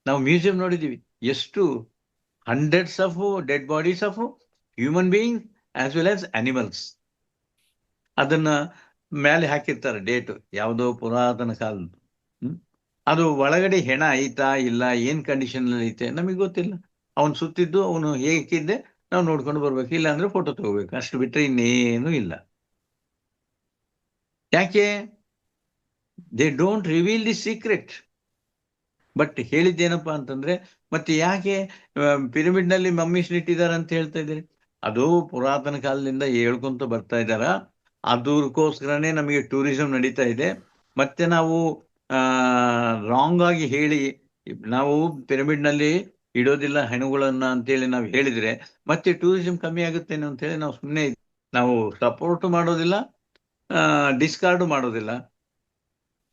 ನಾವು ಮ್ಯೂಸಿಯಂ ನೋಡಿದೀವಿ, ಎಷ್ಟು hundreds of dead bodies of human being as well as animals. ಅದನ್ನ ಮೇಲೆ ಹಾಕಿರ್ತಾರೆ ಡೇಟ್, ಯಾವುದೋ ಪುರಾತನ ಕಾಲದ್ದು. ಅದು ಒಳಗಡೆ ಹೆಣ ಐತಾ ಇಲ್ಲ, ಏನ್ ಕಂಡೀಷನ್ ಅಲ್ಲಿ ಐತೆ ನಮಗೆ ಗೊತ್ತಿಲ್ಲ. ಅವನು ಸುತ್ತಿದ್ದು ಅವನು ಹೇಗಿದ್ದೆ ನಾವು ನೋಡ್ಕೊಂಡು ಬರ್ಬೇಕು, ಇಲ್ಲ ಅಂದ್ರೆ ಫೋಟೋ ತಗೋಬೇಕು, ಅಷ್ಟು ಬಿಟ್ಟರೆ ಇನ್ನೇನು ಇಲ್ಲ. ಯಾಕೆ? They don't reveal the secret. But ಹೇಳಿದ್ದೇನಪ್ಪಾ ಅಂತಂದ್ರೆ, ಮತ್ತೆ ಯಾಕೆ ಪಿರಮಿಡ್ ನಲ್ಲಿ ಮಮ್ಮೀಸ್ ಇಟ್ಟಿದ್ದಾರೆ ಅಂತ ಹೇಳ್ತಾ ಇದ್ದೀರಿ? ಅದು ಪುರಾತನ ಕಾಲದಿಂದ ಹೇಳ್ಕೊಂತ ಬರ್ತಾ ಇದ್ದಾರ. ಅದಕ್ಕೋಸ್ಕರನೇ ನಮಗೆ ಟೂರಿಸಂ ನಡೀತಾ ಇದೆ. ಮತ್ತೆ ನಾವು ರಾಂಗ್ ಆಗಿ ಹೇಳಿ ನಾವು ಪಿರಮಿಡ್ ನಲ್ಲಿ ಇಡೋದಿಲ್ಲ ಹೆಣುಗಳನ್ನ ಅಂತೇಳಿ ನಾವು ಹೇಳಿದ್ರೆ ಮತ್ತೆ ಟೂರಿಸಂ ಕಮ್ಮಿ ಆಗುತ್ತೇನೆ ಅಂತೇಳಿ ನಾವು ಸುಮ್ಮನೆ ನಾವು ಸಪೋರ್ಟ್ ಮಾಡೋದಿಲ್ಲ, ಡಿಸ್ಕಾರ್ಡ್ ಮಾಡೋದಿಲ್ಲ,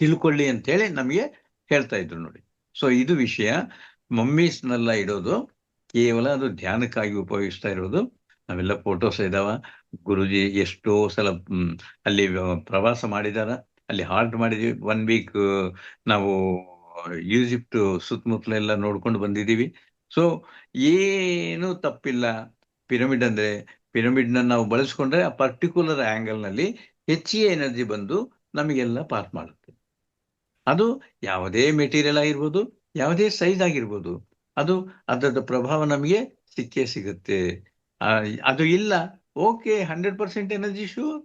ತಿಳ್ಕೊಳ್ಳಿ ಅಂತೇಳಿ ನಮಗೆ ಹೇಳ್ತಾ ಇದ್ರು ನೋಡಿ. ಸೊ ಇದು ವಿಷಯ. ಮಮ್ಮೀಸ್ನೆಲ್ಲ ಇಡೋದು ಕೇವಲ ಅದು ಧ್ಯಾನಕ್ಕಾಗಿ ಉಪಯೋಗಿಸ್ತಾ ಇರೋದು. ನಾವೆಲ್ಲ ಫೋಟೋಸ್ ಇದಾವ. ಗುರುಜಿ ಎಷ್ಟೋ ಸಲ ಅಲ್ಲಿ ಪ್ರವಾಸ ಮಾಡಿದಾರ, ಅಲ್ಲಿ ಹಾಲ್ಟ್ ಮಾಡಿದೀವಿ. 1 ವೀಕ್ ನಾವು ಈಜಿಪ್ಟ್ ಸುತ್ತಮುತ್ತಲೆಲ್ಲ ನೋಡ್ಕೊಂಡು ಬಂದಿದ್ದೀವಿ. ಸೊ ಏನು ತಪ್ಪಿಲ್ಲ. ಪಿರಮಿಡ್ ಅಂದ್ರೆ ಪಿರಮಿಡ್ನ ನಾವು ಬಳಸ್ಕೊಂಡ್ರೆ ಆ ಪರ್ಟಿಕ್ಯುಲರ್ ಆಂಗಲ್ನಲ್ಲಿ ಹೆಚ್ಚಿಗೆ ಎನರ್ಜಿ ಬಂದು ನಮಗೆಲ್ಲ ಪಾಸ್ ಮಾಡುತ್ತೆ. ಅದು ಯಾವುದೇ ಮೆಟೀರಿಯಲ್ ಆಗಿರ್ಬೋದು, ಯಾವುದೇ ಸೈಜ್ ಆಗಿರ್ಬೋದು, ಅದು ಅದರ ಪ್ರಭಾವ ನಮಗೆ ಸಿಕ್ಕೇ ಸಿಗುತ್ತೆ. ಅದು ಇಲ್ಲ, ಓಕೆ, 100% ಎನರ್ಜಿ ಶೂರ್.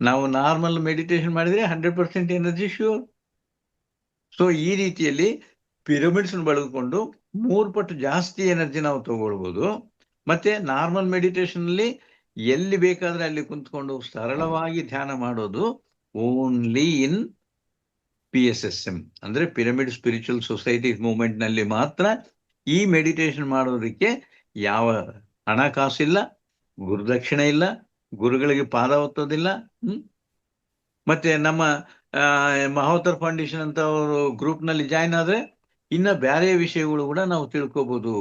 ನಾವು ನಾರ್ಮಲ್ ಮೆಡಿಟೇಷನ್ ಮಾಡಿದ್ರೆ 100% ಎನರ್ಜಿ ಶೂರ್. ಸೊ ಈ ರೀತಿಯಲ್ಲಿ ಪಿರಮಿಡ್ಸ್ ಬಳಸಿಕೊಂಡು 3 ಪಟ್ಟು ಜಾಸ್ತಿ ಎನರ್ಜಿ ನಾವು ತಗೊಳ್ಬೋದು. ಮತ್ತೆ ನಾರ್ಮಲ್ ಮೆಡಿಟೇಷನ್ ಅಲ್ಲಿ ಎಲ್ಲಿ ಬೇಕಾದ್ರೆ ಅಲ್ಲಿ ಕುಂತ್ಕೊಂಡು ಸರಳವಾಗಿ ಧ್ಯಾನ ಮಾಡೋದು ಓನ್ಲಿ ಇನ್ PSSM ಅಂದ್ರೆ ಪಿರಮಿಡ್ ಸ್ಪಿರಿಚುವಲ್ ಸೊಸೈಟಿ ಮೂವ್ಮೆಂಟ್ ನಲ್ಲಿ ಮಾತ್ರ ಈ ಮೆಡಿಟೇಷನ್ ಮಾಡೋದಕ್ಕೆ ಯಾವ ಹಣಕಾಸಿಲ್ಲ, ಗುರುದಕ್ಷಿಣೆ ಇಲ್ಲ, ಗುರುಗಳಿಗೆ ಪಾದ ಒತ್ತೋದಿಲ್ಲ. ಮತ್ತೆ ನಮ್ಮ ಮಹೋತ್ತರ್ ಫೌಂಡೇಶನ್ ಅಂತ ಅವರು ಗ್ರೂಪ್ ನಲ್ಲಿ ಜಾಯ್ನ್ ಆದ್ರೆ ಇನ್ನ ಬೇರೆ ವಿಷಯಗಳು ಕೂಡ ನಾವು ತಿಳ್ಕೋಬಹುದು.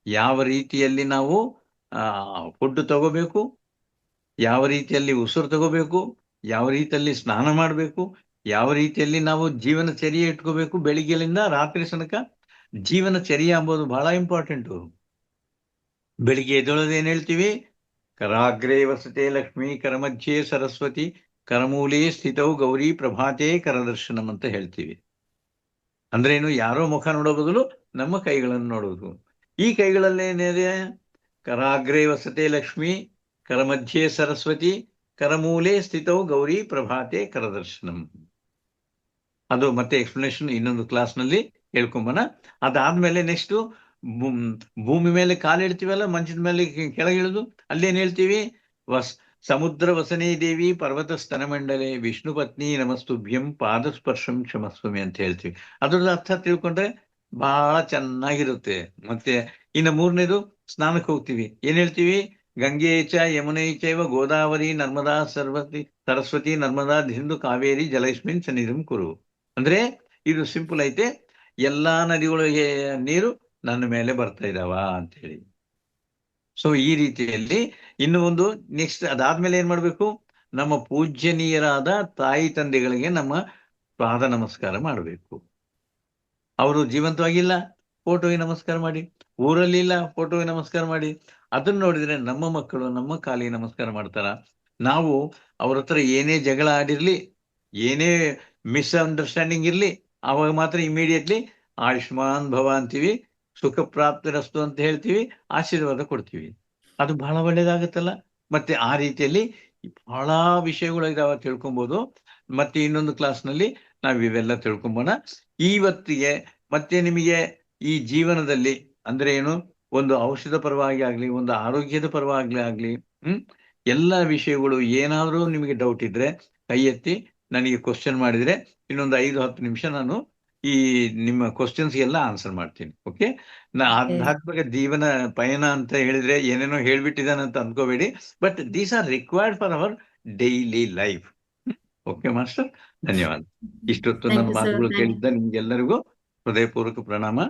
ಯಾವ ರೀತಿಯಲ್ಲಿ ನಾವು ಫುಡ್ ತಗೋಬೇಕು, ಯಾವ ರೀತಿಯಲ್ಲಿ ಉಸಿರು ತಗೋಬೇಕು, ಯಾವ ರೀತಿಯಲ್ಲಿ ಸ್ನಾನ ಮಾಡಬೇಕು, ಯಾವ ರೀತಿಯಲ್ಲಿ ನಾವು ಜೀವನ ಚರ್ಯ ಇಟ್ಕೋಬೇಕು. ಬೆಳಿಗ್ಗೆಲಿಂದ ರಾತ್ರಿ ತನಕ ಜೀವನ ಚರ್ಯ ಎಂಬುದು ಬಹಳ ಇಂಪಾರ್ಟೆಂಟು. ಬೆಳಿಗ್ಗೆ ಎದ್ದೊಳದು ಏನ್ ಹೇಳ್ತೀವಿ? ಕರಾಗ್ರೇ ವಸತೆ ಲಕ್ಷ್ಮಿ, ಕರಮಧ್ಯೆ ಸರಸ್ವತಿ, ಕರಮೂಲೆ ಸ್ಥಿತವು ಗೌರಿ, ಪ್ರಭಾತೆ ಕರದರ್ಶನಂ ಅಂತ ಹೇಳ್ತೀವಿ. ಅಂದ್ರೇನು? ಯಾರೋ ಮುಖ ನೋಡೋ ಬದಲು ನಮ್ಮ ಕೈಗಳನ್ನು ನೋಡೋದು. ಈ ಕೈಗಳಲ್ಲೇನಿದೆ? ಕರಾಗ್ರೇ ವಸತೆ ಲಕ್ಷ್ಮಿ, ಕರಮಧ್ಯೆ ಸರಸ್ವತಿ, ಕರಮೂಲೆ ಸ್ಥಿತವು ಗೌರಿ, ಪ್ರಭಾತೆ ಕರದರ್ಶನಂ. ಅದು ಮತ್ತೆ ಎಕ್ಸ್ಪ್ಲನೇಷನ್ ಇನ್ನೊಂದು ಕ್ಲಾಸ್ನಲ್ಲಿ ಹೇಳ್ಕೊಂಬನ. ಅದಾದ್ಮೇಲೆ ನೆಕ್ಸ್ಟ್ ಭೂಮಿ ಮೇಲೆ ಕಾಲಿಡ್ತೀವಲ್ಲ, ಮಂಚದ ಮೇಲೆ ಕೆಳಗಿಳಿದು ಅಲ್ಲೇನ್ ಹೇಳ್ತೀವಿ? ಸಮುದ್ರ ವಸನೇ ದೇವಿ, ಪರ್ವತ ಸ್ತನಮಂಡಲೆ, ವಿಷ್ಣು ಪತ್ನಿ ನಮಸ್ತುಭ್ಯಂ, ಪಾದಸ್ಪರ್ಶಂ ಕ್ಷಮಸ್ವಮಿ ಅಂತ ಹೇಳ್ತೀವಿ. ಅದ್ರದ್ದು ಅರ್ಥ ತಿಳ್ಕೊಂಡ್ರೆ ಬಹಳ ಚೆನ್ನಾಗಿರುತ್ತೆ. ಮತ್ತೆ ಇನ್ನು 3ನೇದು ಸ್ನಾನಕ್ಕೆ ಹೋಗ್ತೀವಿ, ಏನ್ ಹೇಳ್ತೀವಿ? ಗಂಗೆ ಚ ಯಮುನೆ ಚೈವ ಗೋದಾವರಿ ನರ್ಮದಾ ಸರಸ್ವತಿ ನರ್ಮದಾ ಸಿಂಧು ಕಾವೇರಿ ಜಲೈಸ್ಮಿನ್ ಸನ್ನಿಧಿಂ ಕುರು. ಅಂದ್ರೆ ಇದು ಸಿಂಪಲ್ ಐತೆ, ಎಲ್ಲಾ ನದಿಗಳಿಗೆ ನೀರು ನನ್ನ ಮೇಲೆ ಬರ್ತಾ ಇದಾವ ಅಂತ ಹೇಳಿ. ಸೊ ಈ ರೀತಿಯಲ್ಲಿ ಇನ್ನು ಒಂದು ನೆಕ್ಸ್ಟ್ ಅದಾದ್ಮೇಲೆ ಏನ್ ಮಾಡ್ಬೇಕು? ನಮ್ಮ ಪೂಜ್ಯನೀಯರಾದ ತಾಯಿ ತಂದೆಗಳಿಗೆ ನಮ್ಮ ಪಾದ ನಮಸ್ಕಾರ ಮಾಡಬೇಕು. ಅವರು ಜೀವಂತವಾಗಿಲ್ಲ, ಫೋಟೋಗೆ ನಮಸ್ಕಾರ ಮಾಡಿ. ಊರಲ್ಲಿ ಇಲ್ಲ, ಫೋಟೋಗೆ ನಮಸ್ಕಾರ ಮಾಡಿ. ಅದನ್ನ ನೋಡಿದ್ರೆ ನಮ್ಮ ಮಕ್ಕಳು ನಮ್ಮ ಕಾಲಿಗೆ ನಮಸ್ಕಾರ ಮಾಡ್ತಾರ. ನಾವು ಅವ್ರ ಹತ್ರ ಏನೇ ಜಗಳ ಆಡಿರ್ಲಿ, ಏನೇ ಮಿಸ್ಅಂಡರ್ಸ್ಟ್ಯಾಂಡಿಂಗ್ ಇರ್ಲಿ, ಅವಾಗ ಮಾತ್ರ ಇಮಿಡಿಯೇಟ್ಲಿ ಆಯುಷ್ಮಾನ್ ಭವ ಅಂತೀವಿ, ಸುಖ ಪ್ರಾಪ್ತಿರಸ್ತು ಅಂತ ಹೇಳ್ತೀವಿ, ಆಶೀರ್ವಾದ ಕೊಡ್ತೀವಿ. ಅದು ಬಹಳ ಒಳ್ಳೇದಾಗತ್ತಲ್ಲ. ಮತ್ತೆ ಆ ರೀತಿಯಲ್ಲಿ ಬಹಳ ವಿಷಯಗಳು ಇದಾವ, ತಿಳ್ಕೊಬಹುದು. ಮತ್ತೆ ಇನ್ನೊಂದು ಕ್ಲಾಸ್ನಲ್ಲಿ ನಾವು ಇವೆಲ್ಲ ತಿಳ್ಕೊಂಬೋಣ. ಇವತ್ತಿಗೆ ಮತ್ತೆ ನಿಮಗೆ ಈ ಜೀವನದಲ್ಲಿ ಅಂದ್ರೆ ಏನು, ಒಂದು ಔಷಧ ಪರವಾಗಿ ಆಗ್ಲಿ, ಒಂದು ಆರೋಗ್ಯದ ಪರವಾಗಿ ಆಗ್ಲಿ, ಎಲ್ಲ ವಿಷಯಗಳು ಏನಾದ್ರೂ ನಿಮಗೆ ಡೌಟ್ ಇದ್ರೆ ಕೈ ಎತ್ತಿ ನನಗೆ ಕ್ವಶನ್ ಮಾಡಿದ್ರೆ ಇನ್ನೊಂದು 5-10 ನಿಮಿಷ ನಾನು ಈ ನಿಮ್ಮ ಕ್ವಶನ್ಸ್ ಎಲ್ಲ ಆನ್ಸರ್ ಮಾಡ್ತೀನಿ. ಓಕೆ? ಆಧ್ಯಾತ್ಮಿಕ ಜೀವನ ಪಯಣ ಅಂತ ಹೇಳಿದ್ರೆ ಏನೇನೋ ಹೇಳ್ಬಿಟ್ಟಿದ್ದಾನೆ ಅಂತ ಅನ್ಕೋಬೇಡಿ. But these are required for our daily life. Okay master, ಧನ್ಯವಾದ. ಇಷ್ಟೊತ್ತು ನನ್ನ ಮಾತುಗಳು ಕೇಳಿದ್ದ ನಿಮ್ಗೆಲ್ಲರಿಗೂ ಹೃದಯಪೂರ್ವಕ ಪ್ರಣಾಮ.